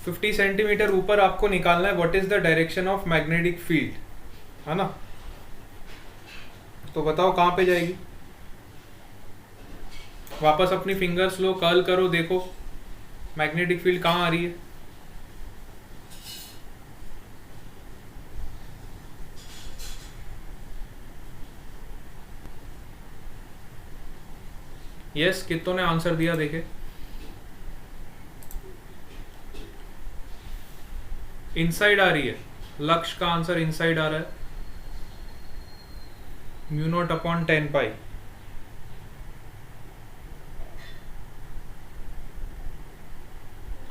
Speaker 1: 50 सेंटीमीटर ऊपर आपको निकालना है what is the direction of magnetic field, है ना। तो बताओ कहाँ पे जाएगी। वापस अपनी फिंगर्स लो, कर्ल करो, देखो मैग्नेटिक फील्ड कहाँ आ रही है। यस, कितनों ने आंसर दिया देखे। इनसाइड आ रही है, लक्ष्य का आंसर इनसाइड आ रहा है। म्यू नॉट अपॉन 10 पाई।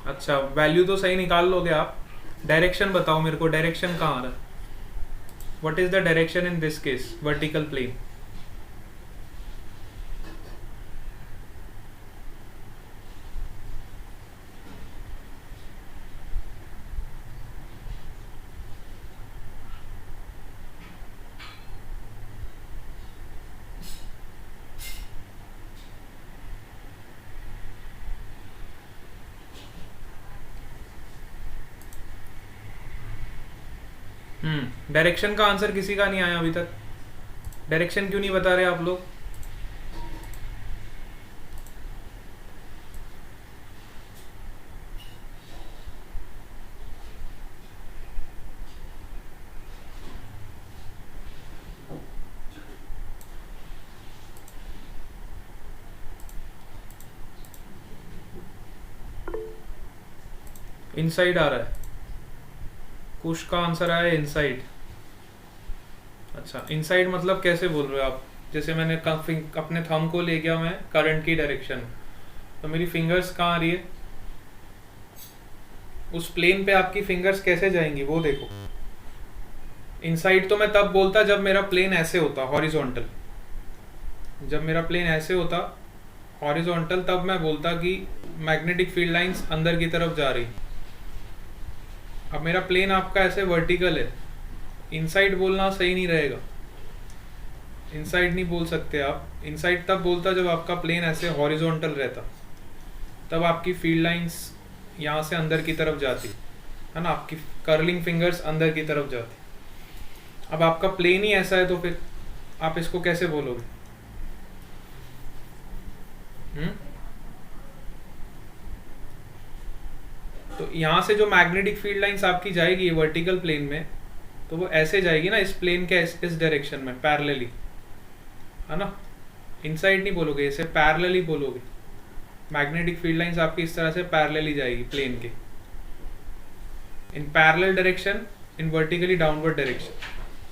Speaker 1: अच्छा, वैल्यू तो सही निकाल लोगे आप। डायरेक्शन बताओ मेरे को, डायरेक्शन कहाँ आ रहा है? What is the direction in this case? Vertical plane. Direction का आंसर किसी का नहीं आया अभी तक। डायरेक्शन क्यों नहीं बता रहे आप लोग? इनसाइड आ रहा है। कुश का आंसर आया इनसाइड। अच्छा, इनसाइड मतलब कैसे बोल रहे हो आप? जैसे मैंने अपने थंब को ले गया मैं करंट की डायरेक्शन, तो मेरी फिंगर्स कहाँ आ रही है? उस प्लेन पे आपकी फिंगर्स कैसे जाएंगी वो देखो। इनसाइड तो मैं तब बोलता जब मेरा प्लेन ऐसे होता हॉरिजॉन्टल। जब मेरा प्लेन ऐसे होता हॉरिजॉन्टल, तब मैं बोलता कि मैग्नेटिक फील्ड लाइंस अंदर की तरफ जा रही। अब मेरा प्लेन आपका ऐसे वर्टिकल है, इनसाइड बोलना सही नहीं रहेगा। इनसाइड नहीं बोल सकते आप। इनसाइड तब बोलता जब आपका प्लेन ऐसे हॉरिजॉन्टल रहता, तब आपकी फील्ड लाइंस यहाँ से अंदर की तरफ जाती है ना, आपकी कर्लिंग फिंगर्स अंदर की तरफ जाती। अब आपका प्लेन ही ऐसा है तो फिर आप इसको कैसे बोलोगे? तो यहाँ से जो मैग्नेटिक फील्ड लाइंस आपकी जाएगी वर्टिकल प्लेन में, तो वो ऐसे जाएगी ना इस प्लेन के इस डायरेक्शन में पैरेलली, है ना। इनसाइड नहीं बोलोगे, इसे पैरेलली बोलोगे। मैग्नेटिक फील्ड लाइंस आपकी इस तरह से पैरेलली जाएगी प्लेन के, in parallel direction, in vertically downward direction.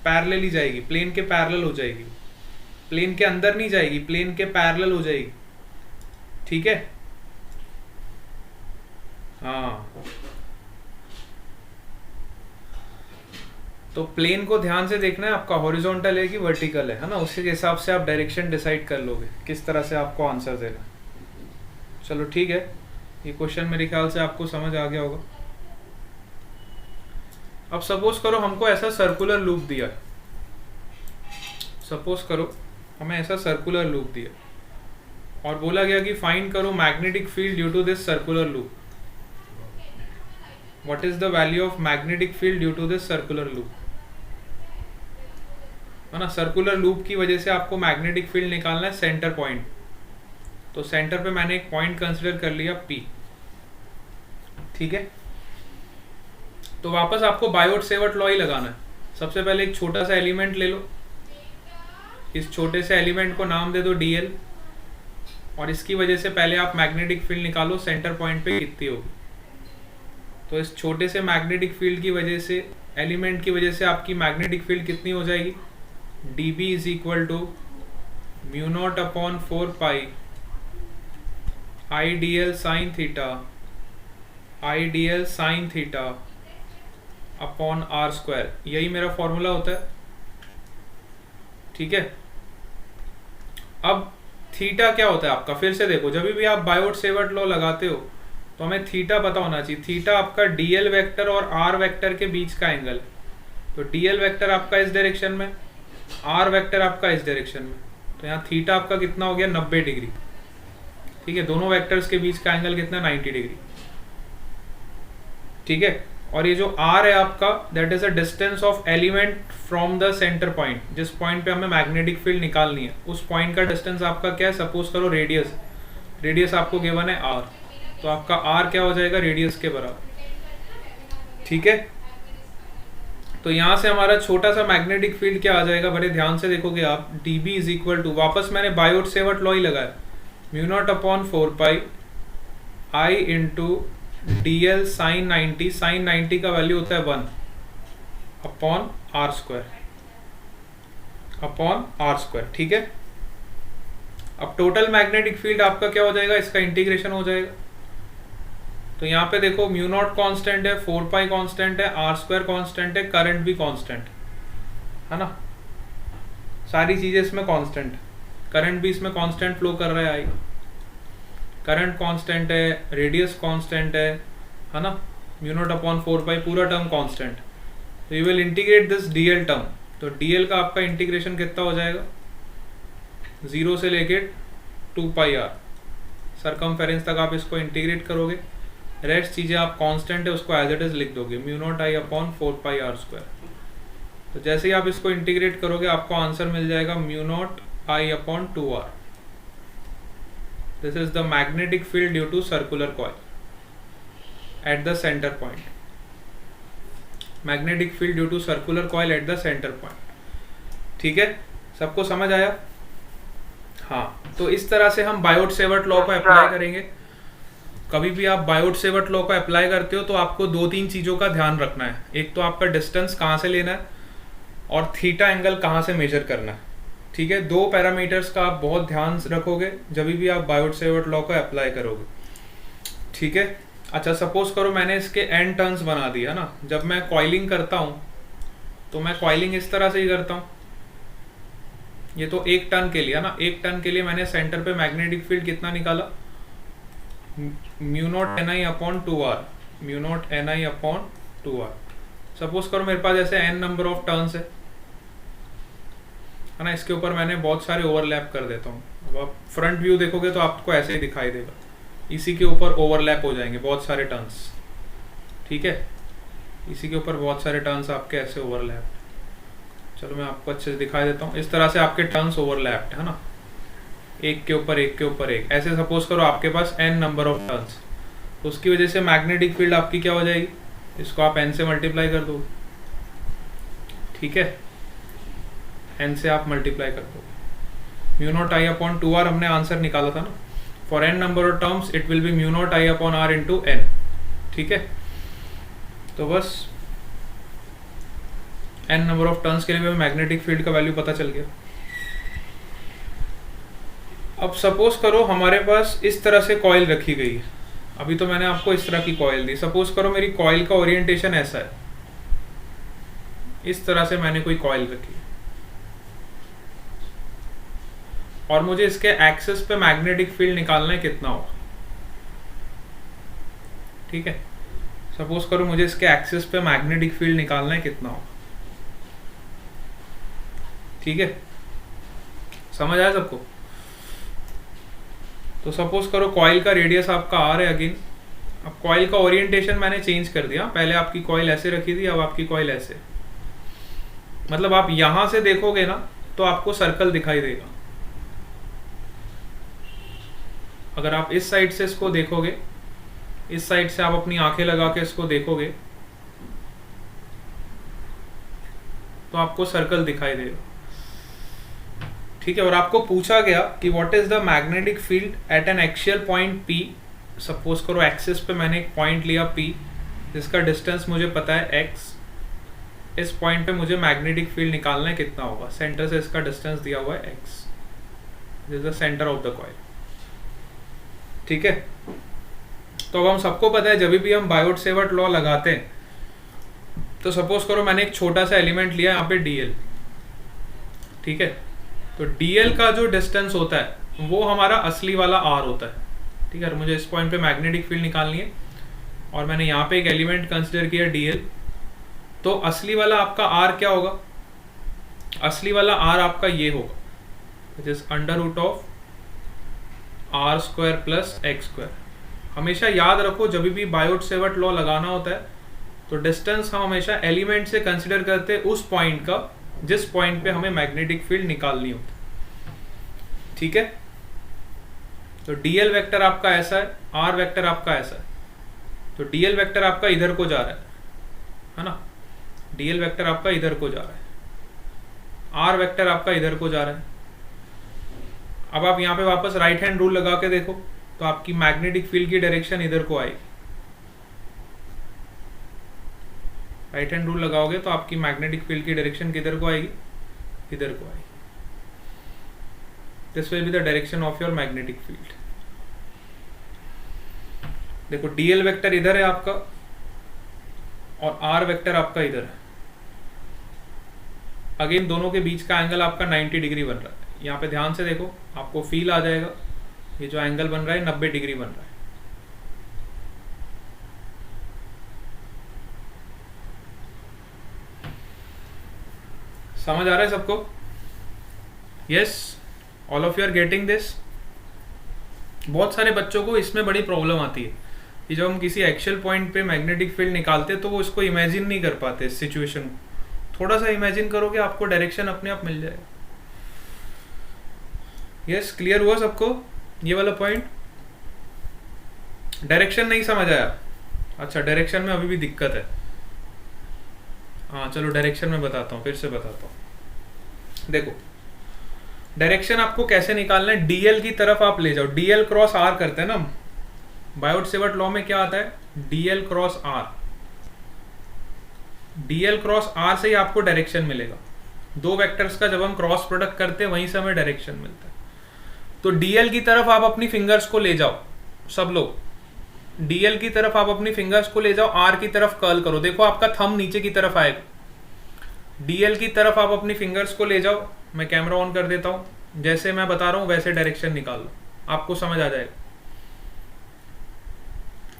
Speaker 1: Parallelly जाएगी, प्लेन के पैरेलल हो जाएगी, प्लेन के अंदर नहीं जाएगी, प्लेन के पैरेलल हो जाएगी। ठीक है, हाँ। तो प्लेन को ध्यान से देखना है आपका हॉरिजॉन्टल है कि वर्टिकल है ना। उसी के हिसाब से आप डायरेक्शन डिसाइड कर लोगे किस तरह से आपको आंसर देना। चलो ठीक है, ये क्वेश्चन मेरे ख्याल से आपको समझ आ गया होगा। अब सपोज करो हमको ऐसा सर्कुलर लूप दिया, सपोज करो हमें ऐसा सर्कुलर लूप दिया और बोला गया कि फाइंड करो magnetic field due to this circular loop. What is the value of magnetic field due to this circular loop, है ना। सर्कुलर लूप की वजह से आपको मैग्नेटिक फील्ड निकालना है सेंटर पॉइंट। तो सेंटर पे मैंने एक पॉइंट कंसिडर कर लिया P, ठीक है। तो वापस आपको बायोट सेवर्ट लॉ ही लगाना है। सबसे पहले एक छोटा सा एलिमेंट ले लो, इस छोटे से एलिमेंट को नाम दे दो dl, और इसकी वजह से पहले आप मैग्नेटिक फील्ड निकालो सेंटर पॉइंट पे कितनी होगी। तो इस छोटे से मैग्नेटिक फील्ड की वजह से, एलिमेंट की वजह से आपकी मैग्नेटिक फील्ड कितनी हो जाएगी? dB is equal to mu naught upon 4 pi IDL sine theta, IDL sine theta upon R square. यही मेरा फॉर्मूला होता है, ठीक है। अब थीटा क्या होता है आपका? फिर से देखो, जब भी आप बायोट सेवर्ट लॉ लगाते हो तो हमें थीटा पता होना चाहिए। थीटा आपका DL वेक्टर और R वेक्टर के बीच का एंगल है। तो DL वेक्टर आपका इस डायरेक्शन में, R वेक्टर आपका इस डायरेक्शन में, तो यहाँ थीटा आपका कितना हो गया? 90 डिग्री, ठीक है। दोनों वेक्टर्स के बीच का एंगल कितना? 90 डिग्री, ठीक है। और ये जो R है आपका, that is a distance of element from the centre point. जिस पॉइंट पे हमें मैग्नेटिक फील्ड निकालनी है उस पॉइंट का डिस्टेंस आपका क्या है? सपोज करो रेडियस, रेडियस आपको गिवन है R, तो आपका R क्या हो जाएगा? रेडियस के बराबर, ठीक है। तो यहाँ से हमारा छोटा सा मैग्नेटिक फील्ड क्या आ जाएगा? बड़े ध्यान से देखोगे आप, dB इज इक्वल टू, वापस मैंने बायोट सेवर्ट लॉ ही लगाया, mu naught upon 4 pi I into DL sine 90, sine 90 का वैल्यू होता है 1 upon R square. Upon R square, ठीक है। अब टोटल मैग्नेटिक फील्ड आपका क्या हो जाएगा, इसका इंटीग्रेशन हो जाएगा। तो यहाँ पे देखो म्यू नॉट कॉन्स्टेंट है, 4 पाई कॉन्स्टेंट है, आर स्क्वायर कॉन्स्टेंट है, करंट भी कॉन्स्टेंट है ना, सारी चीजें इसमें कॉन्स्टेंट, करंट भी इसमें कॉन्स्टेंट फ्लो कर रहा है आई, करंट कॉन्स्टेंट है, रेडियस कॉन्स्टेंट है ना, म्यू नॉट अपॉन 4 पाई पूरा टर्म कॉन्स्टेंट। तो you will integrate this DL term, तो डीएल का आपका इंटीग्रेशन कितना हो जाएगा, 0 से लेके 2 पाई आर सरकमफेरेंस तक आप इसको इंटीग्रेट करोगे, रेस्ट चीजें आप कांस्टेंट है उसको एज इट इज लिख दोगे, mu naught I upon 4 pi R square. तो जैसे ही आप इसको इंटीग्रेट करोगे आपको आंसर मिल जाएगा mu naught I upon 2r। This is the magnetic field due to circular coil at the centre point, magnetic field due to circular coil at the centre point. ठीक है, सबको समझ आया? हाँ, तो इस तरह से हम बायोट सेवर्ट लॉ को अप्लाई करेंगे। कभी भी आप बायोट सेवर्ट लॉ को अप्लाई करते हो तो आपको 2-3 चीजों का ध्यान रखना है। एक तो आपका डिस्टेंस कहाँ से लेना है और थीटा एंगल कहाँ से मेजर करना है। ठीक है, 2 पैरामीटर्स का आप बहुत ध्यान रखोगे जब भी आप बायोट सेवर्ट लॉ को अप्लाई करोगे। ठीक है, अच्छा सपोज करो मैंने इसके n टर्न्स बना दिया ना, जब मैं कॉइलिंग करता हूँ तो मैं कॉइलिंग इस तरह से ही करता हूँ। ये तो 1 टर्न के लिए ना, 1 टर्न के लिए मैंने सेंटर पे मैग्नेटिक फील्ड कितना निकाला, mu not an I upon 2r, mu not an I upon 2r। Suppose करो मेरे पास ऐसे n नंबर ऑफ टर्न्स है ना, इसके ऊपर मैंने बहुत सारे ओवरलैप कर देता हूँ। अब आप फ्रंट व्यू देखोगे तो आपको ऐसे ही दिखाई देगा, इसी के ऊपर ओवरलैप हो जाएंगे बहुत सारे टर्न्स। ठीक है, इसी के ऊपर बहुत सारे टर्न्स आपके ऐसे ओवरलैप, चलो मैं आपको अच्छे से दिखाई देता हूँ। इस तरह से आपके टर्न्स ओवरलैप्ड है ना, एक के ऊपर एक के ऊपर एक, ऐसे सपोज करो आपके पास n नंबर ऑफ टर्न्स, तो उसकी वजह से मैग्नेटिक फील्ड आपकी क्या हो जाएगी, इसको आप n से मल्टीप्लाई कर दो। ठीक है, n से आप मल्टीप्लाई कर दो, mu naught I upon 2r हमने आंसर निकाला था ना। For n number of terms it will be mu naught I upon r into n। ठीक है, तो बस n नंबर ऑफ टर्न्स के लिए मैग्नेटिक फील्ड का वैल्यू पता चल गया। अब सपोज करो हमारे पास इस तरह से कॉइल रखी गई है, अभी तो मैंने आपको इस तरह की कॉइल दी। सपोज करो मेरी कॉइल का ओरिएंटेशन ऐसा है, इस तरह से मैंने कोई कॉइल रखी और मुझे इसके एक्सिस पे मैग्नेटिक फील्ड निकालना है कितना होगा। ठीक है, सपोज करो मुझे इसके एक्सिस पे मैग्नेटिक फील्ड निकालना है कितना होगा। ठीक है, समझ आया सबको? तो सपोज करो कॉइल का रेडियस आपका r है अगेन। अब कॉइल का ओरिएंटेशन मैंने चेंज कर दिया, पहले आपकी कॉइल ऐसे रखी थी, अब आपकी कॉइल ऐसे। मतलब आप यहां से देखोगे ना तो आपको सर्कल दिखाई देगा। अगर आप इस साइड से इसको देखोगे, इस साइड से आप अपनी आंखें लगा के इसको देखोगे तो आपको सर्कल दिखाई देगा। ठीक है, और आपको पूछा गया कि what is the magnetic field eight N axial point P। Suppose करो एक्सिस पे मैंने एक पॉइंट लिया P, जिसका डिस्टेंस मुझे पता है x। इस पॉइंट पे मुझे मैग्नेटिक फील्ड निकालना है कितना होगा, सेंटर से इसका डिस्टेंस दिया हुआ है x, this is the centre of the coil. ठीक है, तो अब हम सबको पता है जब भी हम बायोट सेवर्ट लॉ लगाते हैं तो सपोज करो मैंने एक छोटा सा एलिमेंट लिया यहाँ पे dl। ठीक है, तो dl का जो डिस्टेंस होता है वो हमारा असली वाला r होता है। ठीक है, और मुझे इस पॉइंट पे मैग्नेटिक फील्ड निकालनी है और मैंने यहाँ पे एक एलिमेंट कंसिडर किया dl, तो असली वाला आपका r क्या होगा, असली वाला r आपका ये होगा, which is under root of r square plus x square. हमेशा याद रखो जब भी बायोट सेवर्ट लॉ लगाना होता है तो डिस्टेंस हम हमेशा एलिमेंट से कंसिडर करते हैं उस पॉइंट का जिस पॉइंट पे हमें मैग्नेटिक फील्ड निकालनी होती। ठीक है, तो dl वेक्टर आपका ऐसा है, r वेक्टर आपका ऐसा है, तो dl वेक्टर आपका इधर को जा रहा है ना, dl वेक्टर आपका इधर को जा रहा है, r वेक्टर आपका इधर को जा रहा है। अब आप यहाँ पे वापस राइट हैंड रूल लगा के देखो तो आपकी मैग्नेटिक फील्ड की डायरेक्शन इधर को आएगी। राइट हैंड रूल लगाओगे तो आपकी मैग्नेटिक फील्ड की डायरेक्शन किधर को आएगी, इधर को आएगी। This will be the direction of your magnetic field. देखो डीएल वेक्टर इधर है आपका और आर वेक्टर आपका इधर है। अगेन दोनों के बीच का एंगल आपका 90 डिग्री बन रहा है। यहाँ पे ध्यान से देखो, आपको फील आ जाएगा ये जो एंगल बन रहा है 90 डिग्री बन रहा है। समझ आ रहा है सबको? Yes, all of you are getting this. बहुत सारे बच्चों को इसमें बड़ी प्रॉब्लम आती है कि जब हम किसी एक्चुअल पॉइंट पे मैग्नेटिक फील्ड निकालते तो वो इसको इमेजिन नहीं कर पाते इस सिचुएशन को। थोड़ा सा इमेजिन करोगे आपको डायरेक्शन अपने आप मिल जाएगा। यस, क्लियर हुआ सबको ये वाला पॉइंट? डायरेक्शन नहीं समझ आया? अच्छा, डायरेक्शन में अभी भी दिक्कत है। हाँ चलो डायरेक्शन में बताता हूँ, फिर से बताता हूँ। देखो डायरेक्शन आपको कैसे निकालना है, डीएल की तरफ आप ले जाओ। डीएल क्रॉस आर करते हैं ना, बायोट-सेवर्ट लॉ में क्या आता है, DL cross R. DL cross R से ही आपको डायरेक्शन मिलेगा। दो वेक्टर्स का जब हम क्रॉस प्रोडक्ट करते हैं वहीं से हमें डायरेक्शन मिलता है। तो डीएल की तरफ आप अपनी फिंगर्स को ले जाओ, सब लोग डीएल की तरफ आप अपनी फिंगर्स को ले जाओ, आर की तरफ कर्ल करो। देखो आपका थंब नीचे की तरफ आएगा। डीएल की तरफ आप अपनी फिंगर्स को ले जाओ। मैं कैमरा ऑन कर देता हूं, जैसे मैं बता रहा हूं वैसे डायरेक्शन निकाल लो, आपको समझ आ जाएगा।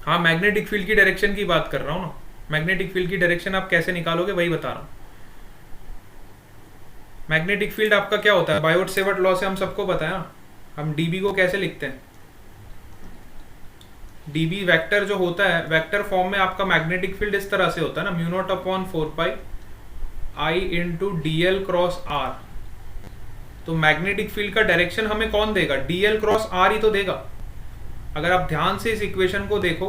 Speaker 1: हाँ, मैग्नेटिक फील्ड की डायरेक्शन की बात कर रहा हूं ना। मैग्नेटिक फील्ड की डायरेक्शन आप कैसे निकालोगे वही बता रहा हूं। मैग्नेटिक फील्ड आपका क्या होता है, बायोट-सेवर्ट लॉ से हम सबको पता है ना। हम डीबी को कैसे लिखते हैं, डीबी वेक्टर जो होता है, वेक्टर फॉर्म में आपका मैग्नेटिक फील्ड इस तरह से होता है ना, mu naught upon 4 pi I into DL cross R. तो मैग्नेटिक फील्ड का डायरेक्शन हमें कौन देगा, डीएल क्रॉस आर ही तो देगा। अगर आप ध्यान से इस इक्वेशन को देखो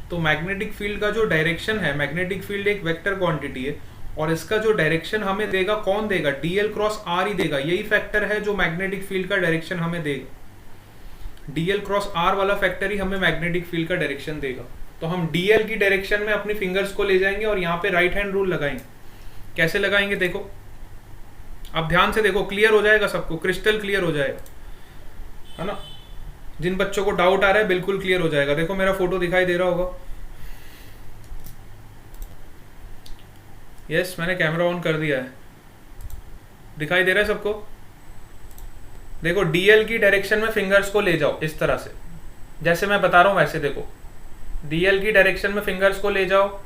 Speaker 1: तो मैग्नेटिक फील्ड का जो डायरेक्शन है, मैग्नेटिक फील्ड एक वेक्टर क्वांटिटी है और इसका जो डायरेक्शन हमें देगा कौन देगा, डीएल क्रॉस आर ही देगा। यही फैक्टर है जो मैग्नेटिक फील्ड का डायरेक्शन हमें देगा। डीएल क्रॉस आर वाला फैक्टर ही हमें मैग्नेटिक फील्ड का डायरेक्शन देगा। तो हम डीएल की डायरेक्शन में अपनी फिंगर्स को ले जाएंगे और यहाँ पे राइट हैंड रूल लगाएंगे। कैसे लगाएंगे देखो, अब ध्यान से देखो, क्लियर हो जाएगा सबको, क्रिस्टल क्लियर हो जाएगा, है ना। जिन बच्चों को डाउट आ रहा है बिल्कुल क्लियर हो जाएगा। देखो मेरा फोटो दिखाई दे रहा होगा। यस, मैंने कैमरा ऑन कर दिया है, दिखाई दे रहा है सबको। देखो डीएल की डायरेक्शन में फिंगर्स को ले जाओ इस तरह से, जैसे मैं बता रहा हूं वैसे। देखो डीएल की डायरेक्शन में फिंगर्स को ले जाओ,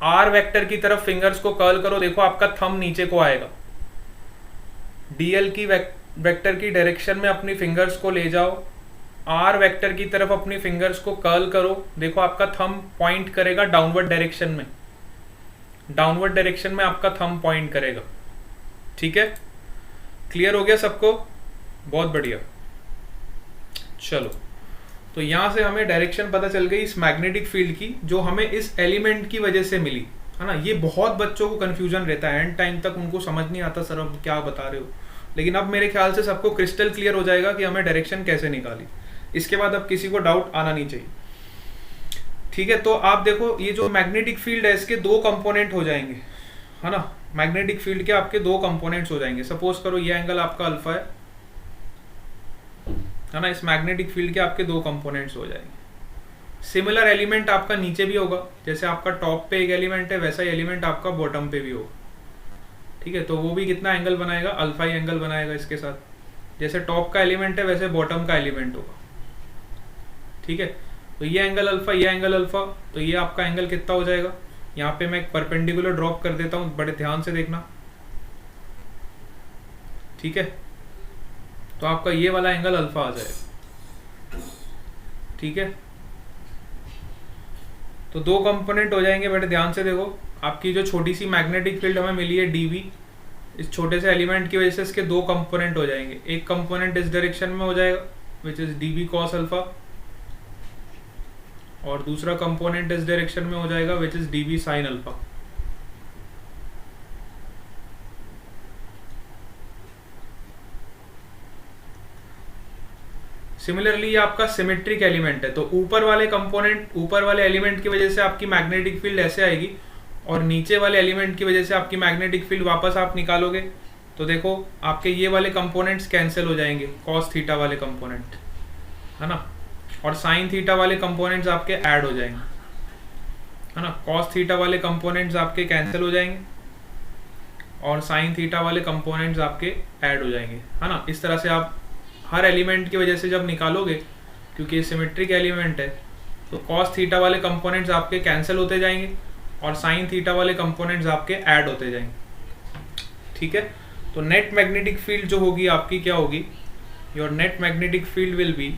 Speaker 1: आर वेक्टर की तरफ फिंगर्स को कर्ल करो। देखो आपका थंब नीचे को आएगा। डीएल की वेक्टर की डायरेक्शन में अपनी फिंगर्स को ले जाओ, आर वेक्टर की तरफ अपनी फिंगर्स को कर्ल करो। देखो आपका थंब पॉइंट करेगा डाउनवर्ड डायरेक्शन में, डाउनवर्ड डायरेक्शन में आपका थंब पॉइंट करेगा। ठीक है, क्लियर हो गया सबको? बहुत बढ़िया। चलो, तो यहां से हमें डायरेक्शन पता चल गई इस मैग्नेटिक फील्ड की, जो हमें इस एलिमेंट की वजह से मिली, है ना। ये बहुत बच्चों को कंफ्यूजन रहता है, एंड टाइम तक उनको समझ नहीं आता सर अब क्या बता रहे हो। लेकिन अब मेरे ख्याल से सबको क्रिस्टल क्लियर हो जाएगा कि हमें डायरेक्शन कैसे निकाली। इसके बाद अब किसी को डाउट आना नहीं चाहिए। ठीक है, तो आप देखो ये जो मैग्नेटिक फील्ड है इसके दो कंपोनेंट हो जाएंगे, है ना। मैग्नेटिक फील्ड के आपके दो कंपोनेंट्स हो जाएंगे। सपोज करो ये एंगल आपका अल्फा है ना। इस मैग्नेटिक फील्ड के आपके दो कंपोनेंट्स हो जाएंगे। सिमिलर एलिमेंट आपका नीचे भी होगा, जैसे आपका टॉप पे एक एलिमेंट है वैसा ही एलिमेंट आपका बॉटम पे भी होगा। ठीक है, तो वो भी कितना एंगल बनाएगा, अल्फा ही एंगल बनाएगा इसके साथ। जैसे टॉप का एलिमेंट है वैसे बॉटम का एलिमेंट होगा। ठीक है, तो ये एंगल अल्फा, ये एंगल अल्फा, तो ये आपका एंगल कितना हो जाएगा। यहाँ पे मैं एक परपेंडिकुलर ड्रॉप कर देता हूँ, बड़े ध्यान से देखना। ठीक है, तो आपका ये वाला एंगल अल्फा आ जाएगा। ठीक है, तो दो कंपोनेंट हो जाएंगे, बड़े ध्यान से देखो। आपकी जो छोटी सी मैग्नेटिक फील्ड हमें मिली है डीवी, इस छोटे से एलिमेंट की वजह से इसके दो कंपोनेंट हो जाएंगे। एक कंपोनेंट इस डायरेक्शन में हो जाएगा which is DV cos alpha, और दूसरा कंपोनेंट इस डायरेक्शन में हो जाएगा which is DV sine alpha. Similarly आपका सिमेट्रिक एलिमेंट है, तो ऊपर वाले कंपोनेंट, ऊपर वाले एलिमेंट की वजह से आपकी मैग्नेटिक फील्ड ऐसे आएगी, और नीचे वाले एलिमेंट की वजह से आपकी मैग्नेटिक फील्ड वापस आप निकालोगे तो देखो आपके ये वाले कंपोनेंट्स कैंसिल हो जाएंगे, कॉस थीटा वाले कंपोनेंट, है ना, और साइन थीटा वाले कंपोनेंट्स आपके ऐड हो जाएंगे, है ना। कॉस थीटा वाले कंपोनेंट्स आपके कैंसिल हो जाएंगे और साइन थीटा वाले कंपोनेंट्स आपके ऐड हो जाएंगे, है ना। इस तरह से आप हर एलिमेंट की वजह से जब निकालोगे, क्योंकि ये सिमेट्रिक एलिमेंट है, तो कॉस थीटा वाले कंपोनेंट्स आपके कैंसिल होते जाएंगे और साइन थीटा वाले कंपोनेंट्स आपके ऐड होते जाएंगे, ठीक है। तो नेट मैग्नेटिक फील्ड जो होगी आपकी क्या होगी, your net magnetic field will be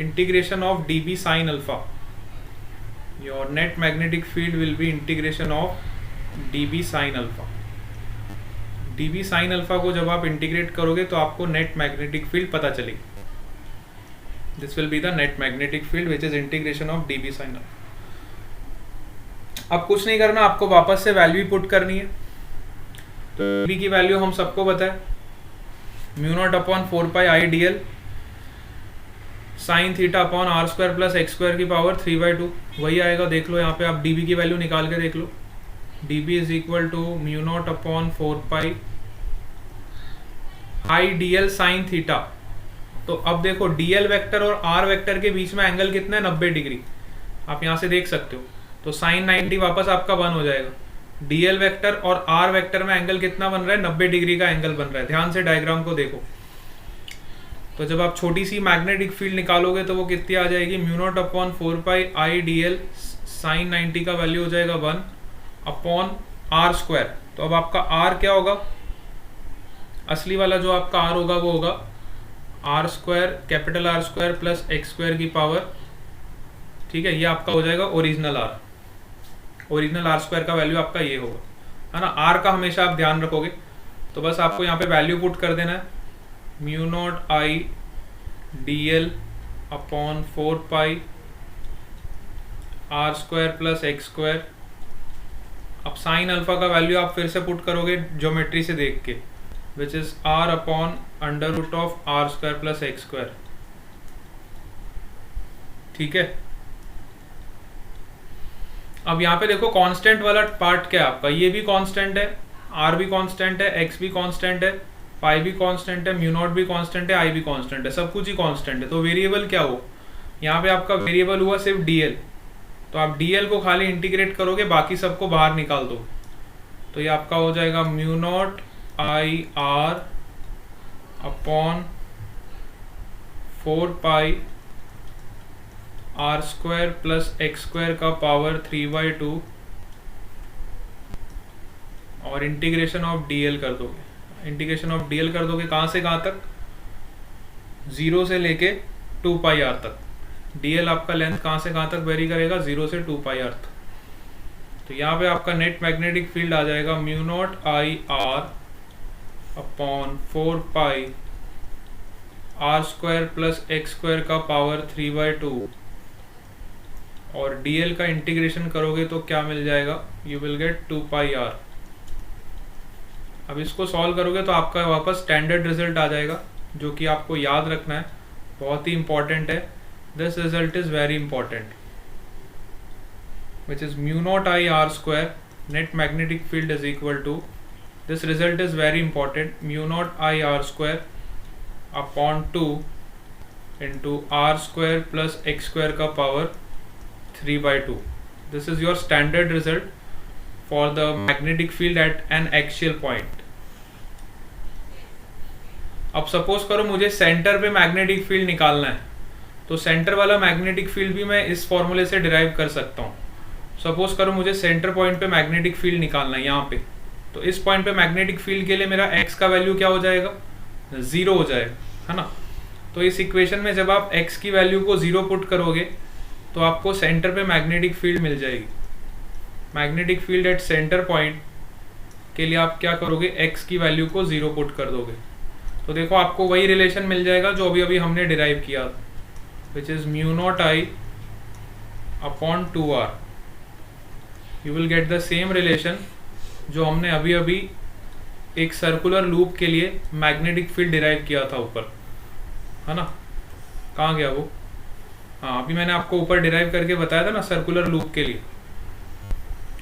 Speaker 1: integration of D B sine alpha, your net magnetic field will be integration of D B sine alpha. D B sine alpha को जब आप integrate करोगे तो आपको नेट मैग्नेटिक फील्ड पता चलेगी, this will be the net magnetic field which is integration of D B sine alpha. अब कुछ नहीं करना, आपको वापस से वैल्यू पुट करनी है। तो बी की वैल्यू हम सबको पता है, mu naught upon 4 pi I D L sine theta upon R square plus X square की पावर 3/2, वही आएगा। देख लो यहाँ पे आप डी बी की वैल्यू निकाल के देख लो, D B is equal to mu naught upon 4 pi I D L sine theta. तो अब देखो डी एल वैक्टर और आर वैक्टर के बीच में एंगल कितना है, 90 डिग्री, आप यहाँ से देख सकते हो। तो साइन 90 वापस आपका 1 हो जाएगा। डीएल वेक्टर और आर वेक्टर में एंगल कितना बन रहा है, 90 डिग्री का एंगल बन रहा है। ध्यान से डायग्राम को देखो। तो जब आप छोटी सी मैग्नेटिक फील्ड निकालोगे तो वो कितनी आ जाएगी, mu naught upon 4 pi I D L sign 90 का वैल्यू हो जाएगा 1 अपॉन आर स्क्वायर। तो अब आपका आर क्या होगा, असली वाला जो आपका आर होगा वो होगा R square, capital R square plus X square की पावर, ठीक है। ये आपका हो जाएगा original R. Original R square का वैल्यू आपका ये होगा, है ना। आर का हमेशा आप ध्यान रखोगे। तो बस आपको यहाँ पे वैल्यू पुट कर देना है, mu naught I D L upon 4 pi R square plus X square. अब साइन अल्फा का वैल्यू आप फिर से पुट करोगे ज्योमेट्री से देख के, which is R upon under root of R square plus X square, ठीक है। अब यहाँ पे देखो कांस्टेंट वाला पार्ट क्या है आपका, ये भी कांस्टेंट है, आर भी कांस्टेंट है, एक्स भी कांस्टेंट है, पाई भी कांस्टेंट है, म्यू नॉट भी कांस्टेंट है, आई भी कांस्टेंट है, सब कुछ ही कांस्टेंट है। तो वेरिएबल क्या हो, यहाँ पे आपका वेरिएबल हुआ सिर्फ डीएल। तो आप डीएल को खाली इंटीग्रेट करोगे, बाकी सबको बाहर निकाल दो। तो ये आपका हो जाएगा mu naught I R upon 4 pi R square plus X square का पावर 3/2 और इंटीग्रेशन ऑफ डीएल कर दोगे। इंटीग्रेशन ऑफ डीएल कर दोगे कहाँ से कहाँ तक, 0 से लेके 2 पाई आर तक। डीएल आपका लेंथ कहाँ से कहाँ तक वेरी करेगा, 0 से 2 पाई आर तक। तो यहाँ पे आपका नेट मैग्नेटिक फील्ड आ जाएगा mu naught I R upon 4 pi R square plus X square का पावर 3/2 और dl का इंटीग्रेशन करोगे तो क्या मिल जाएगा, you will get 2 pi R. अब इसको सॉल्व करोगे तो आपका वापस स्टैंडर्ड रिजल्ट आ जाएगा, जो कि आपको याद रखना है, बहुत ही इंपॉर्टेंट है। This result is very important, which is mu naught I R square net magnetic field is equal to, this result is very important, mu naught I R square upon 2 into R square plus X square का power 3/2. This is your standard result for the magnetic field at an axial point. अब suppose करो मुझे centre पे magnetic field निकालना है, तो centre वाला magnetic field भी मैं इस फॉर्मूले से डिराइव कर सकता हूँ। सपोज करो मुझे सेंटर पॉइंट पे मैग्नेटिक फील्ड निकालना है यहाँ पे, तो इस पॉइंट पे मैग्नेटिक फील्ड के लिए मेरा x का वैल्यू क्या हो जाएगा, 0 हो जाएगा, है ना। तो इस इक्वेशन में जब आप x की वैल्यू को 0 पुट करोगे तो आपको सेंटर पे मैग्नेटिक फील्ड मिल जाएगी। Magnetic field at centre point के लिए आप क्या करोगे, x की वैल्यू को 0 पुट कर दोगे। तो देखो आपको वही रिलेशन मिल जाएगा जो अभी अभी हमने डिराइव किया, विच is mu naught I upon 2r। You will get the same relation जो हमने अभी अभी एक सर्कुलर लूप के लिए मैग्नेटिक फील्ड डिराइव किया था ऊपर, है ना। कहाँ गया वो, हाँ अभी मैंने आपको ऊपर डिराइव करके बताया था ना सर्कुलर लूप के लिए।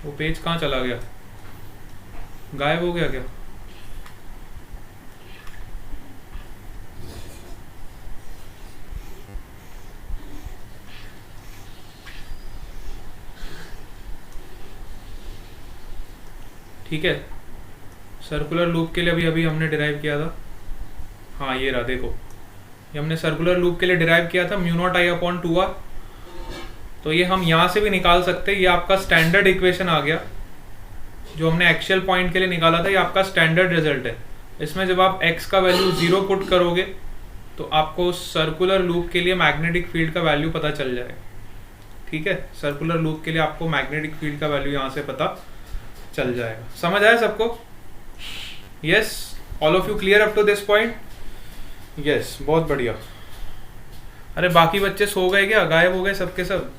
Speaker 1: वो पेज कहाँ चला गया, गायब हो गया क्या, ठीक है, सर्कुलर लूप के लिए अभी अभी हमने डिराइव किया था, हाँ ये रहा देखो, ये हमने सर्कुलर लूप के लिए डिराइव किया था mu naught I upon 2r। तो ये हम यहाँ से भी निकाल सकते हैं, ये आपका स्टैंडर्ड इक्वेशन आ गया जो हमने एक्चुअल पॉइंट के लिए निकाला था, ये आपका स्टैंडर्ड रिजल्ट है। इसमें जब आप x का वैल्यू 0 पुट करोगे तो आपको सर्कुलर लूप के लिए मैग्नेटिक फील्ड का वैल्यू पता चल जाएगा। ठीक है, सर्कुलर लूप के लिए आपको मैग्नेटिक फील्ड का वैल्यू यहाँ से पता चल जाएगा। समझ आया सबको? Yes, all of you clear up to this point? Yes, बहुत बढ़िया। अरे बाकी बच्चे सो गए क्या, गायब हो गए सबके सब?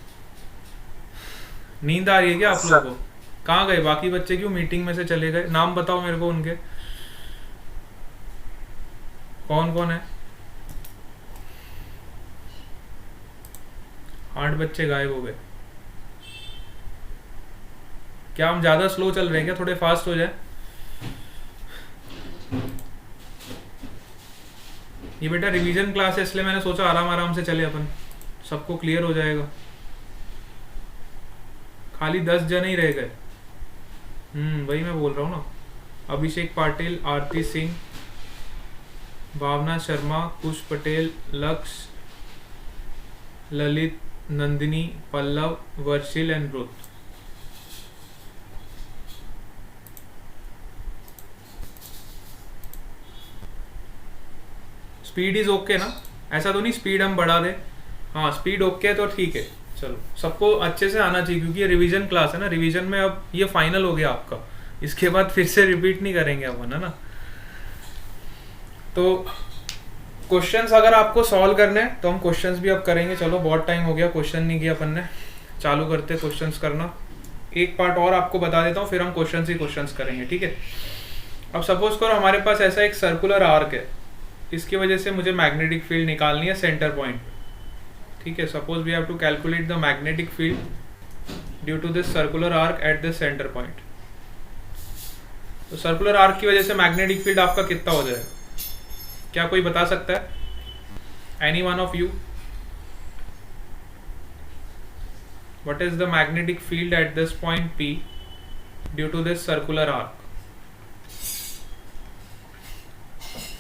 Speaker 1: नींद आ रही है क्या आप लोगों को? कहाँ गए बाकी बच्चे, क्यों मीटिंग में से चले गए? नाम बताओ मेरे को उनके, कौन कौन है? 8 बच्चे गायब हो गए। क्या हम ज्यादा स्लो चल रहे हैं क्या? थोड़े फास्ट हो जाए। ये बेटा रिवीजन क्लास है इसलिए मैंने सोचा आराम आराम से चले अपन, सबको क्लियर हो जाएगा। खाली 10 जन ही रह गए। वही मैं बोल रहा हूँ ना। अभिषेक पाटिल, आरती सिंह, भावना शर्मा, कुश पटेल, लक्ष्य, ललित, नंदिनी, पल्लव, वर्षिल एंड रुत। स्पीड इज ओके ना? ऐसा तो नहीं स्पीड हम बढ़ा दे? हाँ स्पीड ओके है तो ठीक है। चलो, सबको अच्छे से आना चाहिए क्योंकि ये रिवीजन क्लास है ना। रिवीजन में अब ये फाइनल हो गया आपका, इसके बाद फिर से रिपीट नहीं करेंगे अपन, है ना। तो क्वेश्चंस अगर आपको सॉल्व करने हैं तो हम क्वेश्चंस भी अब करेंगे। चलो बहुत टाइम हो गया क्वेश्चन नहीं किया अपन ने, चालू करते क्वेश्चंस करना। एक पार्ट और आपको बता देता हूँ, फिर हम क्वेश्चंस ही क्वेश्चंस करेंगे, ठीक है। अब सपोज करो हमारे पास ऐसा एक सर्कुलर आर्क है, इसकी वजह से मुझे मैग्नेटिक फील्ड निकालनी है सेंटर पॉइंट, ठीक है। Suppose we have to calculate the magnetic field due to this circular arc at the centre point. तो सर्कुलर आर्क की वजह से मैग्नेटिक फील्ड आपका कितना हो जाएगा, क्या कोई बता सकता है? Any one of you? What is the magnetic field at this point P due to this circular arc?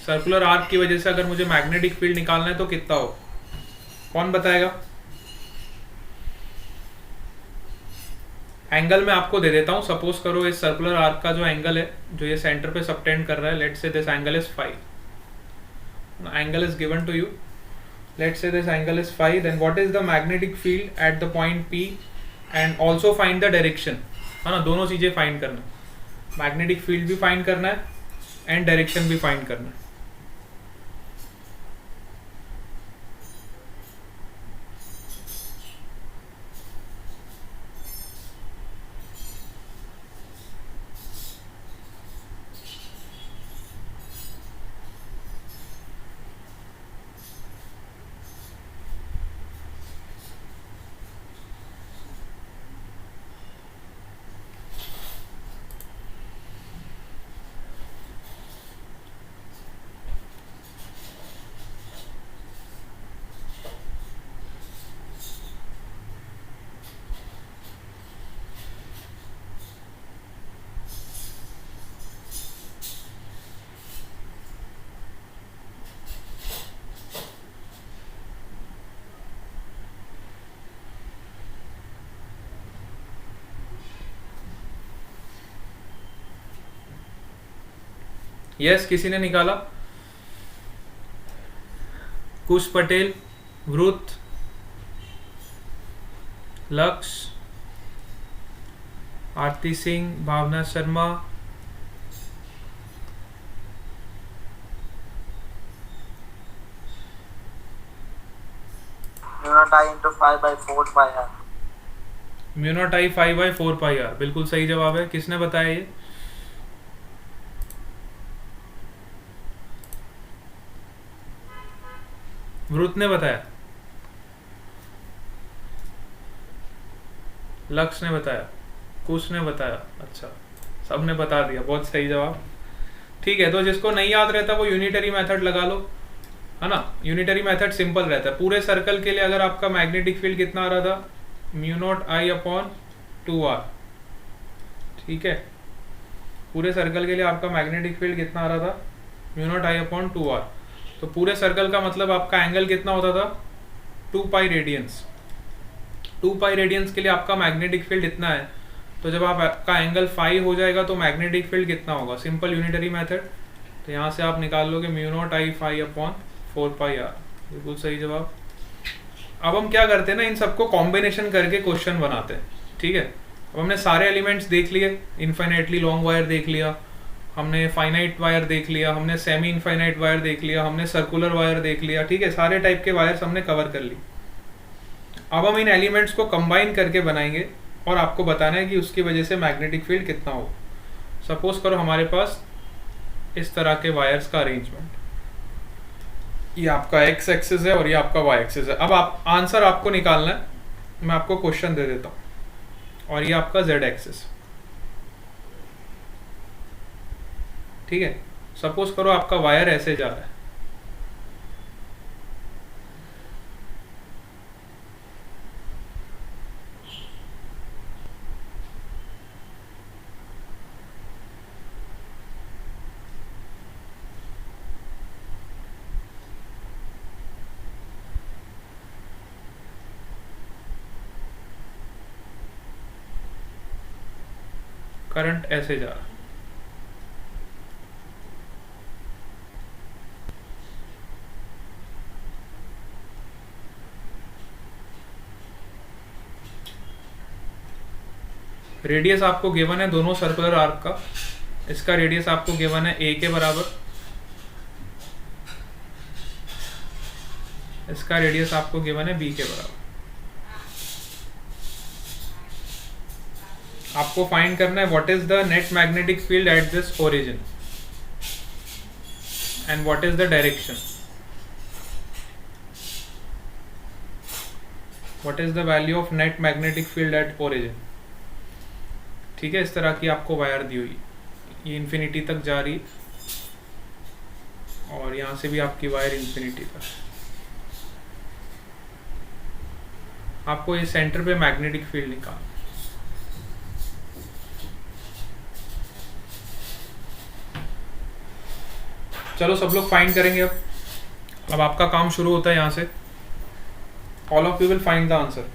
Speaker 1: Circular arc की वजह से अगर मुझे मैग्नेटिक फील्ड निकालना है तो कितना हो, कौन बताएगा? एंगल मैं आपको दे देता हूं। सपोज करो इस सर्कुलर आर्क का जो एंगल है, जो ये सेंटर पे सबटेंड कर रहा है, let's say this angle is 5. Angle is given to you. Let's say this angle is 5. Then what is the magnetic field at the point P? And also find the direction. है ना, दोनों चीजें find करना, magnetic field भी find करना है and direction भी find करना है। यस, किसी ने निकाला? कुश पटेल, वृत, लक्ष्य, आरती सिंह, भावना शर्मा, म्यू नॉट आई 5/4πr। बिल्कुल सही जवाब है। किसने बताया ये? वृत ने बताया, लक्ष्य ने बताया, कुश ने बताया। अच्छा, सबने बता दिया, बहुत सही जवाब। ठीक है, तो जिसको नहीं याद रहता वो यूनिटरी मेथड लगा लो, है ना। यूनिटरी मेथड सिंपल रहता है। पूरे सर्कल के लिए अगर आपका मैग्नेटिक फील्ड कितना आ रहा था, mu naught I upon 2r, ठीक है। पूरे सर्कल के लिए आपका मैग्नेटिक फील्ड कितना आ रहा था, mu naught I upon 2r। तो पूरे सर्कल का मतलब आपका एंगल कितना होता था, 2 पाई रेडियंस। 2 पाई रेडियंस के लिए आपका मैग्नेटिक फील्ड इतना है, तो जब आपका एंगल फाई हो जाएगा तो मैग्नेटिक फील्ड कितना होगा, सिंपल यूनिटरी मेथड, तो यहाँ से आप निकाल लोगे mu naught I phi upon 4 pi R, बिल्कुल सही जवाब। अब हम क्या करते हैं ना, इन सबको कॉम्बिनेशन करके क्वेश्चन बनाते हैं, ठीक है। अब हमने सारे एलिमेंट्स देख लिए, इनफाइनाइटली लॉन्ग वायर देख लिया, हमने फाइनाइट वायर देख लिया, हमने सेमी इनफाइनाइट वायर देख लिया, हमने सर्कुलर वायर देख लिया, ठीक है, सारे टाइप के वायर्स हमने कवर कर ली। अब हम इन एलिमेंट्स को कंबाइन करके बनाएंगे और आपको बताना है कि उसकी वजह से मैग्नेटिक फील्ड कितना हो। सपोज करो हमारे पास इस तरह के वायर्स का अरेंजमेंट, ये आपका एक्स एक्सिस है और ये आपका वाई एक्सिस है। अब आप आंसर आपको निकालना है, मैं आपको क्वेश्चन दे देता हूँ, और ये आपका जेड एक्सिस, ठीक है। सपोज करो आपका वायर ऐसे जा रहा है, करंट ऐसे जा रहा है, रेडियस आपको गिवन है दोनों सर्कुलर आर्क का, इसका रेडियस आपको गिवन है a के बराबर, इसका रेडियस आपको गिवन है b के बराबर। आपको फाइंड करना है what is the net magnetic field at this origin and what is the direction, what is the value of net magnetic field at origin, ठीक है। इस तरह की आपको वायर दी हुई, ये इन्फिनिटी तक जा रही और यहाँ से भी आपकी वायर इन्फिनिटी तक। आपको इस सेंटर पे मैग्नेटिक फील्ड निकालना। चलो सब लोग फाइंड करेंगे। अब आपका काम शुरू होता है यहाँ से, all of you will find the answer.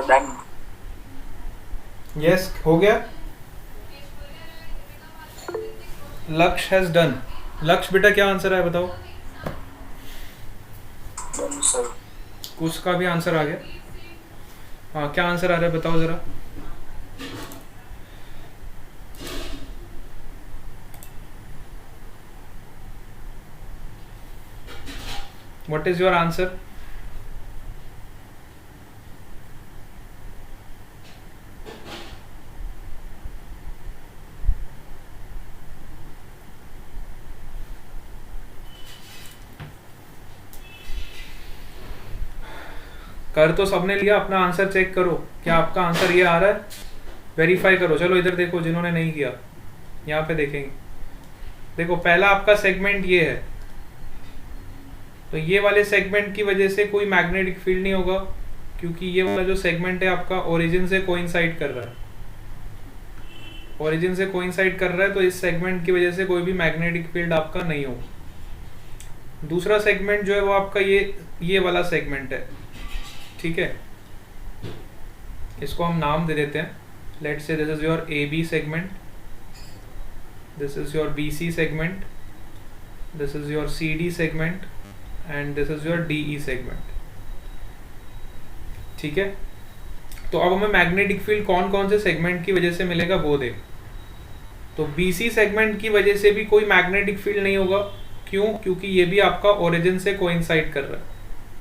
Speaker 2: Sir done.
Speaker 1: Yes हो गया। लक्ष्य हैज डन। लक्ष्य बेटा क्या आंसर है बताओ।
Speaker 2: Done sir.
Speaker 1: कुछ का भी आंसर आ गया। हाँ क्या आंसर आ रहा है बताओ जरा। What is your answer. कर तो सबने लिया, अपना आंसर चेक करो क्या आपका आंसर ये आ रहा है, वेरीफाई करो। चलो इधर देखो जिन्होंने नहीं किया, यहाँ पे देखेंगे। देखो पहला आपका सेगमेंट ये है, तो ये वाले सेगमेंट की वजह से कोई मैग्नेटिक फील्ड नहीं होगा, क्योंकि ये वाला जो सेगमेंट है आपका ओरिजिन से कोइंसाइड कर रहा है। ओरिजिन से कोइंसाइड कर रहा है तो इस सेगमेंट की वजह से कोई भी मैग्नेटिक फील्ड आपका नहीं होगा। दूसरा सेगमेंट जो है वो आपका ये वाला सेगमेंट है, ठीक है। इसको हम नाम दे देते हैं। Let's say this is your A B segment, this is your B C segment, this is your C D segment and this is your D E segment, ठीक है। तो अब हमें मैग्नेटिक फील्ड कौन कौन से सेगमेंट की वजह से मिलेगा वो देख। तो बी सी सेगमेंट की वजह से भी कोई मैग्नेटिक फील्ड नहीं होगा। क्यों? क्योंकि ये भी आपका ओरिजिन से कोइंसाइड कर रहा है।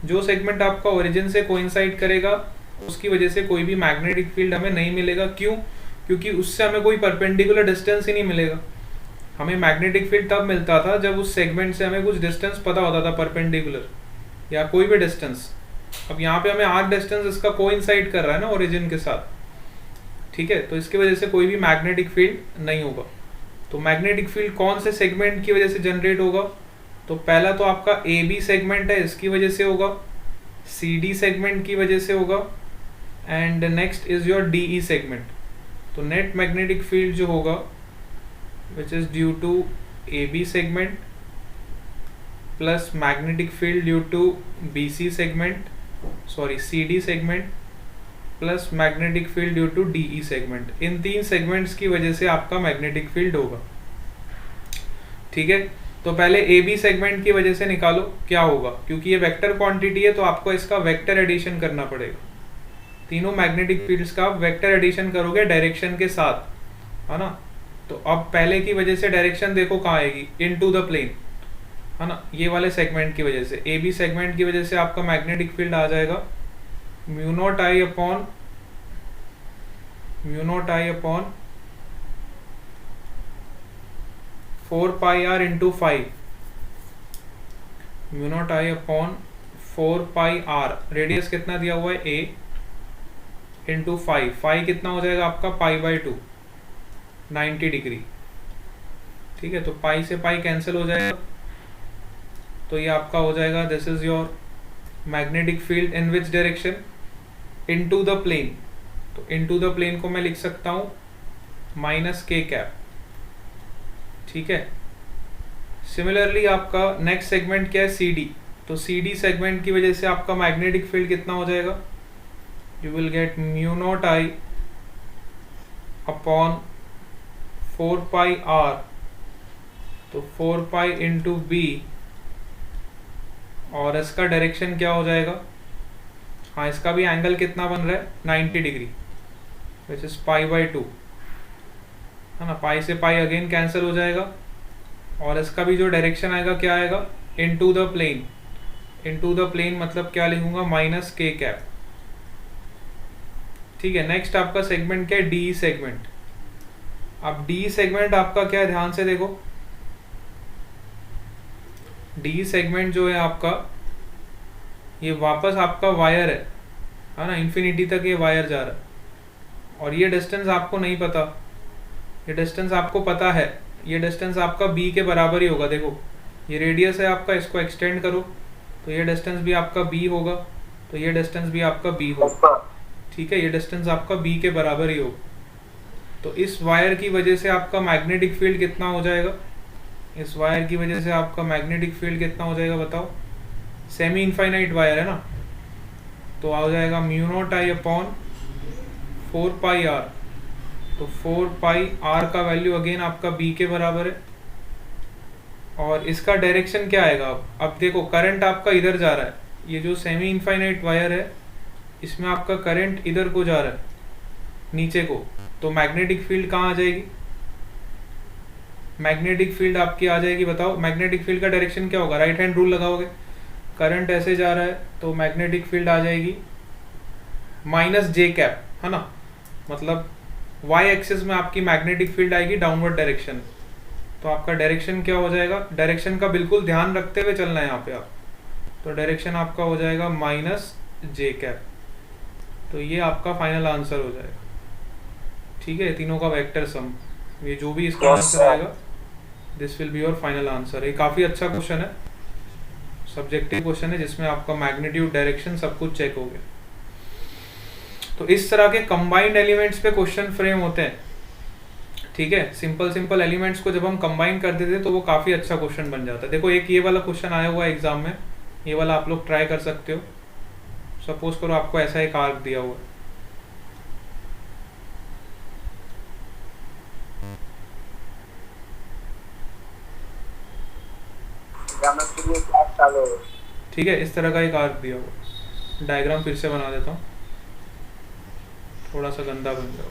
Speaker 1: जो सेगमेंट आपका ओरिजिन से कोइंसाइड करेगा उसकी वजह से कोई भी मैग्नेटिक फील्ड हमें नहीं मिलेगा। क्यों? क्योंकि उससे हमें कोई परपेंडिकुलर डिस्टेंस ही नहीं मिलेगा। हमें मैग्नेटिक फील्ड तब मिलता था जब उस सेगमेंट से हमें कुछ डिस्टेंस पता होता था, परपेंडिकुलर या कोई भी डिस्टेंस। अब यहाँ पे हमें आर्क डिस्टेंस इसका कोइंसाइड कर रहा है ना ओरिजिन के साथ, ठीक है। तो इसकी वजह से कोई भी मैग्नेटिक फील्ड नहीं होगा। तो मैग्नेटिक फील्ड कौन से सेगमेंट की वजह से जनरेट होगा? तो पहला तो आपका ए बी सेगमेंट है, इसकी वजह से होगा। सी डी सेगमेंट की वजह से होगा and next is your D E segment. तो नेट मैग्नेटिक फील्ड जो होगा which is due to A B segment plus magnetic field due to B C segment, sorry C D segment plus magnetic field due to D E segment. इन तीन segments की वजह से आपका magnetic field होगा, ठीक है। तो पहले ए बी सेगमेंट की वजह से निकालो क्या होगा, क्योंकि ये वेक्टर क्वांटिटी है तो आपको इसका वेक्टर एडिशन करना पड़ेगा। तीनों मैग्नेटिक फील्ड्स का आप वेक्टर एडिशन करोगे डायरेक्शन के साथ, है ना। तो अब पहले की वजह से डायरेक्शन देखो कहाँ आएगी, इनटू द प्लेन, है ना। ये वाले सेगमेंट की वजह से, ए बी सेगमेंट की वजह से आपका मैग्नेटिक फील्ड आ जाएगा mu naught I upon 4 pi R into 5, mu naught I upon 4 pi R. Radius कितना दिया हुआ है ए इंटू 5, 5 कितना हो जाएगा आपका पाई बाई 2, 90 डिग्री, ठीक है। तो पाई से पाई कैंसिल हो जाएगा, तो ये आपका हो जाएगा this is your magnetic field in which direction, into the plane. तो इनटू द प्लेन को मैं लिख सकता हूं माइनस के कैप, ठीक है। सिमिलरली आपका नेक्स्ट सेगमेंट क्या है, सी डी। तो सी डी सेगमेंट की वजह से आपका मैग्नेटिक फील्ड कितना हो जाएगा, you will get mu naught I upon 4 pi R, तो 4 पाई इंटू बी, और इसका डायरेक्शन क्या हो जाएगा, हाँ इसका भी एंगल कितना बन रहा है 90 degree, which is pi by 2, है ना। पाई से पाई अगेन कैंसिल हो जाएगा, और इसका भी जो डायरेक्शन आएगा क्या आएगा, into the plane. Into the plane मतलब क्या लिखूंगा, माइनस के कैप, ठीक है। नेक्स्ट आपका सेगमेंट क्या है, डी सेगमेंट। अब डी सेगमेंट आपका क्या है, ध्यान से देखो। डी सेगमेंट जो है आपका, ये वापस आपका वायर है ना, इन्फिनिटी तक ये वायर जा रहा है, और ये डिस्टेंस आपको नहीं पता, ये डिस्टेंस आपको पता है, ये डिस्टेंस आपका b के बराबर ही होगा। देखो ये रेडियस है आपका, इसको एक्सटेंड करो तो ये डिस्टेंस भी आपका b होगा, तो ये डिस्टेंस भी आपका b होगा, ठीक है। ये डिस्टेंस आपका b के बराबर ही होगा। तो इस वायर की वजह से आपका मैग्नेटिक फील्ड कितना हो जाएगा, इस वायर की वजह से आपका मैग्नेटिक फील्ड कितना हो जाएगा बताओ। सेमी इनफाइनाइट वायर है ना, तो आ जाएगा mu naught I upon 4 pi R, तो 4 पाई आर का वैल्यू अगेन आपका बी के बराबर है। और इसका डायरेक्शन क्या आएगा? अब देखो करंट आपका इधर जा रहा है, ये जो सेमी इनफाइनाइट वायर है इसमें आपका करंट इधर को जा रहा है, नीचे को, तो मैग्नेटिक फील्ड कहाँ आ जाएगी? मैग्नेटिक फील्ड आपकी आ जाएगी, बताओ मैग्नेटिक फील्ड का डायरेक्शन क्या होगा? राइट हैंड रूल लगाओगे, करंट ऐसे जा रहा है तो मैग्नेटिक फील्ड आ जाएगी माइनस जे कैप, है ना, मतलब वाई एक्सिस में आपकी मैग्नेटिक फील्ड आएगी डाउनवर्ड डायरेक्शन। तो आपका डायरेक्शन क्या हो जाएगा? डायरेक्शन का बिल्कुल ध्यान रखते हुए चलना है यहाँ पे आप, तो डायरेक्शन आपका हो जाएगा माइनस जे कैप। तो ये आपका फाइनल आंसर हो जाएगा, ठीक है, तीनों का वेक्टर सम, ये जो भी इसका आंसर आएगा this will be your final answer. ये काफ़ी अच्छा क्वेश्चन है, सब्जेक्टिव क्वेश्चन है जिसमें आपका मैग्नीट्यूड, डायरेक्शन सब कुछ चेक हो गया। तो इस तरह के कंबाइंड एलिमेंट्स पे क्वेश्चन फ्रेम होते हैं, ठीक है। सिंपल सिंपल एलिमेंट्स को जब हम कंबाइन कर देते तो वो काफ़ी अच्छा क्वेश्चन बन जाता है। देखो एक ये वाला क्वेश्चन आया हुआ है एग्जाम में, ये वाला आप लोग ट्राई कर सकते हो। सपोज करो आपको ऐसा एक आर्क दिया हुआ है, ठीक है, इस तरह का एक आर्क दिया हुआ। डायग्राम फिर से बना देता हूँ, थोड़ा सा गंदा बन जाओ।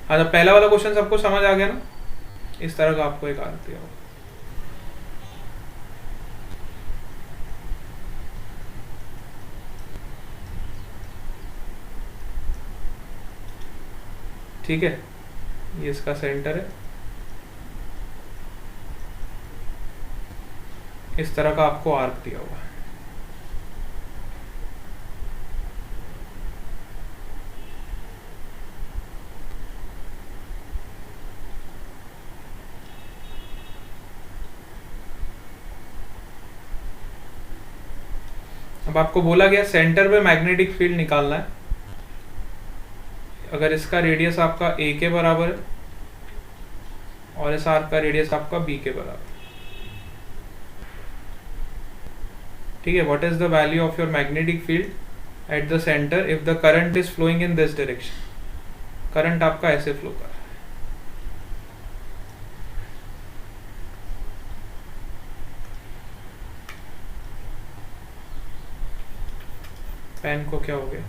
Speaker 1: हाँ, जब पहला वाला क्वेश्चन सबको समझ आ गया ना, इस तरह का आपको एक आर्क दिया हुआ, ठीक है, ये इसका सेंटर है, इस तरह का आपको आर्क दिया हुआ है। अब आपको बोला गया सेंटर पे मैग्नेटिक फील्ड निकालना है। अगर इसका रेडियस आपका a के बराबर है और इस आर्क का रेडियस आपका b के बराबर, ठीक है, what is the value of your magnetic field at the centre if the current is flowing in this direction? Current आपका ऐसे फ्लो कर रहा है, पेन को क्या हो गया?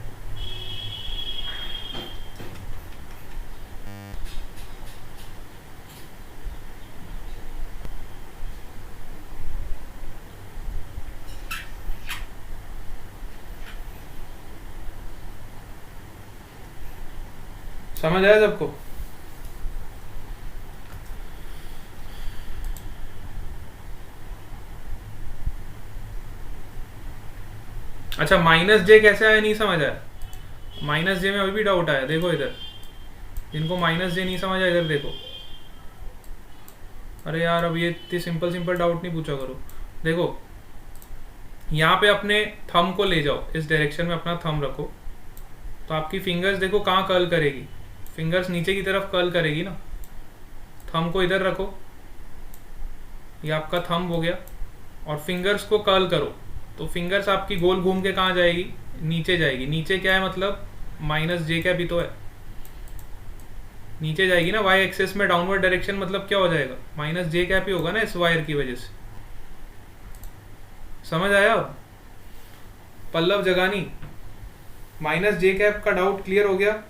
Speaker 1: समझ आया सबको? अच्छा, माइनस जे कैसे आया नहीं समझ आया? माइनस जे में अभी भी डाउट आया, देखो इधर, जिनको माइनस जे नहीं समझ आया इधर देखो। अरे यार, अब ये इतनी सिंपल सिंपल डाउट नहीं पूछा करो। देखो यहाँ पे अपने थंब को ले जाओ, इस डायरेक्शन में अपना थंब रखो, तो आपकी फिंगर्स देखो कहाँ कर्ल करेगी, फिंगर्स नीचे की तरफ कर्ल करेगी ना। थंब को इधर रखो, ये आपका थंब हो गया, और फिंगर्स को कर्ल करो, तो फिंगर्स आपकी गोल घूम के कहाँ जाएगी? नीचे जाएगी। नीचे क्या है मतलब? माइनस जे कैप ही तो है, नीचे जाएगी ना वाई एक्सिस में डाउनवर्ड डायरेक्शन, मतलब क्या हो जाएगा? माइनस जे कैप ही होगा ना इस वायर की वजह से। समझ आया? पल्लव जगानी, माइनस जे कैप का डाउट क्लियर हो गया?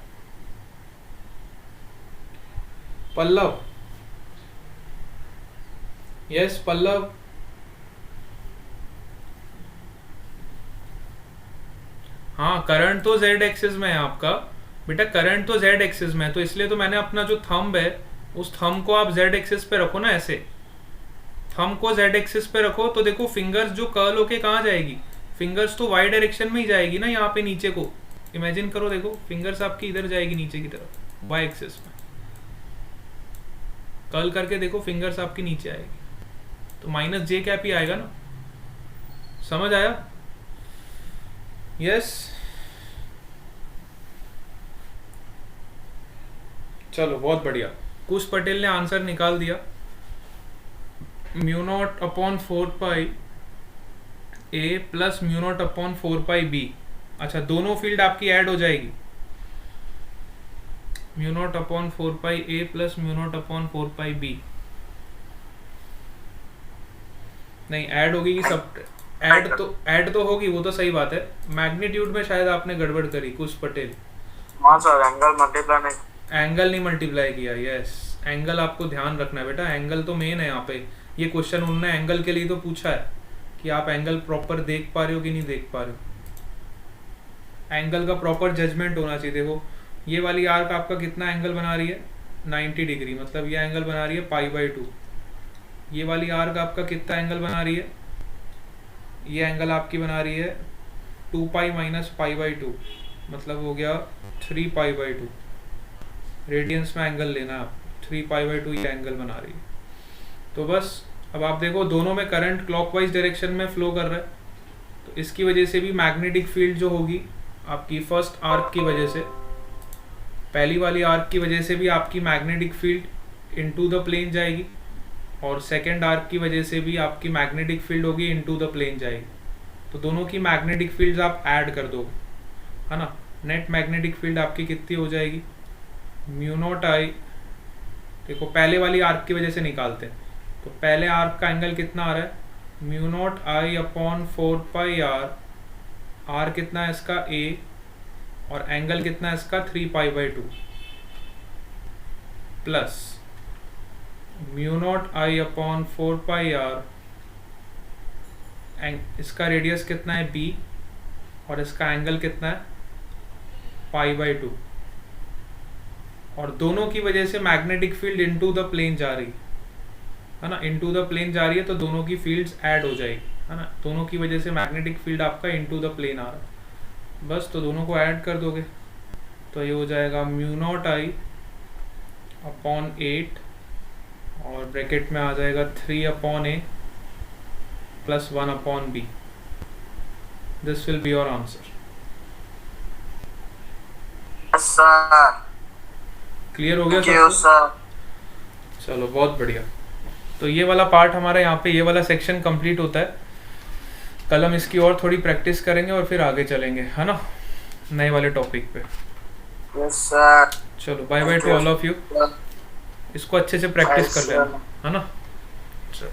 Speaker 1: पल्लव, यस पल्लव, हाँ करंट तो z एक्सिस में है आपका बेटा, करंट तो z एक्सिस में है, तो इसलिए तो मैंने अपना जो थंब है उस थंब को आप z एक्सिस पे रखो ना, ऐसे थंब को z एक्सिस पे रखो, तो देखो फिंगर्स जो कर्ल होके कहाँ जाएगी? फिंगर्स तो y डायरेक्शन में ही जाएगी ना, यहाँ पे नीचे को इमेजिन करो, देखो फिंगर्स आपकी इधर जाएगी नीचे की तरफ y एक्सिस में, कर्ल करके देखो फिंगर्स आपकी नीचे आएगी, तो माइनस जे कैप ही आएगा ना। समझ आया? यस चलो बहुत बढ़िया, कुश पटेल ने आंसर निकाल दिया, म्यू नॉट अपॉन 4 पाई ए प्लस म्यू नॉट अपॉन 4 पाई बी। अच्छा, दोनों फील्ड आपकी ऐड हो जाएगी, म्यू नॉट अपॉन 4 पाई ए प्लस म्यू नॉट अपॉन 4 पाई बी। नहीं ऐड होगी कि सब ऐड तो होगी, वो तो सही बात है। मैग्नीट्यूड में शायद आपने गड़बड़ करी कुछ पटेल।
Speaker 2: हाँ सर, एंगल मल्टीप्लाई नहीं।
Speaker 1: एंगल नहीं मल्टीप्लाई किया, यस एंगल आपको ध्यान रखना है बेटा, एंगल तो मेन है यहाँ पे। ये क्वेश्चन उन्होंने एंगल के लिए तो पूछा है कि आप एंगल प्रॉपर देख पा रहे हो कि नहीं देख पा रहे हो। एंगल का प्रॉपर जजमेंट होना चाहिए। देखो ये वाली आर्क आपका कितना एंगल बना रही है 90 डिग्री, मतलब ये एंगल बना रही है π/2। ये वाली आर्क आपका कितना एंगल बना रही है, ये एंगल आपकी बना रही है 2π माइनस π/2, मतलब हो गया 3π/2। रेडियंस में एंगल लेना है आप, 3π/2 ये एंगल बना रही है। तो बस अब आप देखो दोनों में करंट क्लॉकवाइज डायरेक्शन में फ्लो कर रहा है, तो इसकी वजह से भी मैग्नेटिक फील्ड जो होगी आपकी फर्स्ट आर्क की वजह से, पहली वाली आर्क की वजह से भी आपकी magnetic field into the plane जाएगी, और सेकेंड आर्क की वजह से भी आपकी मैग्नेटिक फील्ड होगी इनटू द प्लेन जाएगी। तो दोनों की मैग्नेटिक फील्ड्स आप ऐड कर दोगे, है ना। नेट मैग्नेटिक फील्ड आपकी कितनी हो जाएगी, म्यू नॉट आई, देखो पहले वाली आर्क की वजह से निकालते हैं, तो पहले आर्क का एंगल कितना आ रहा है, mu naught I upon 4 pi R. R कितना है इसका ए, और एंगल कितना है इसका 3π/2, plus mu naught I upon 4 pi R, इसका रेडियस कितना है बी, और इसका एंगल कितना है π/2, और दोनों की वजह से magnetic field into the plane जा रही है ना, इनटू द प्लेन जा रही है, तो दोनों की फील्ड्स ऐड हो जाएगी, है ना। दोनों की वजह से मैग्नेटिक फील्ड आपका इनटू द प्लेन आ रहा है, बस तो दोनों को ऐड कर दोगे तो ये हो जाएगा म्यू नॉट आई अपॉन 8, और ब्रैकेट में आ जाएगा 3/a plus 1/b। This will be your answer.
Speaker 2: Sir
Speaker 1: clear हो गया
Speaker 2: सर?
Speaker 1: चलो बहुत बढ़िया। तो ये वाला पार्ट हमारा यहाँ पे, ये वाला सेक्शन कंप्लीट होता है। कल हम इसकी और थोड़ी प्रैक्टिस करेंगे और फिर आगे चलेंगे, है ना, नए वाले टॉपिक पे।
Speaker 2: Yes sir.
Speaker 1: चलो bye bye to all of you. इसको अच्छे से प्रैक्टिस कर लेना, है ना। चलो।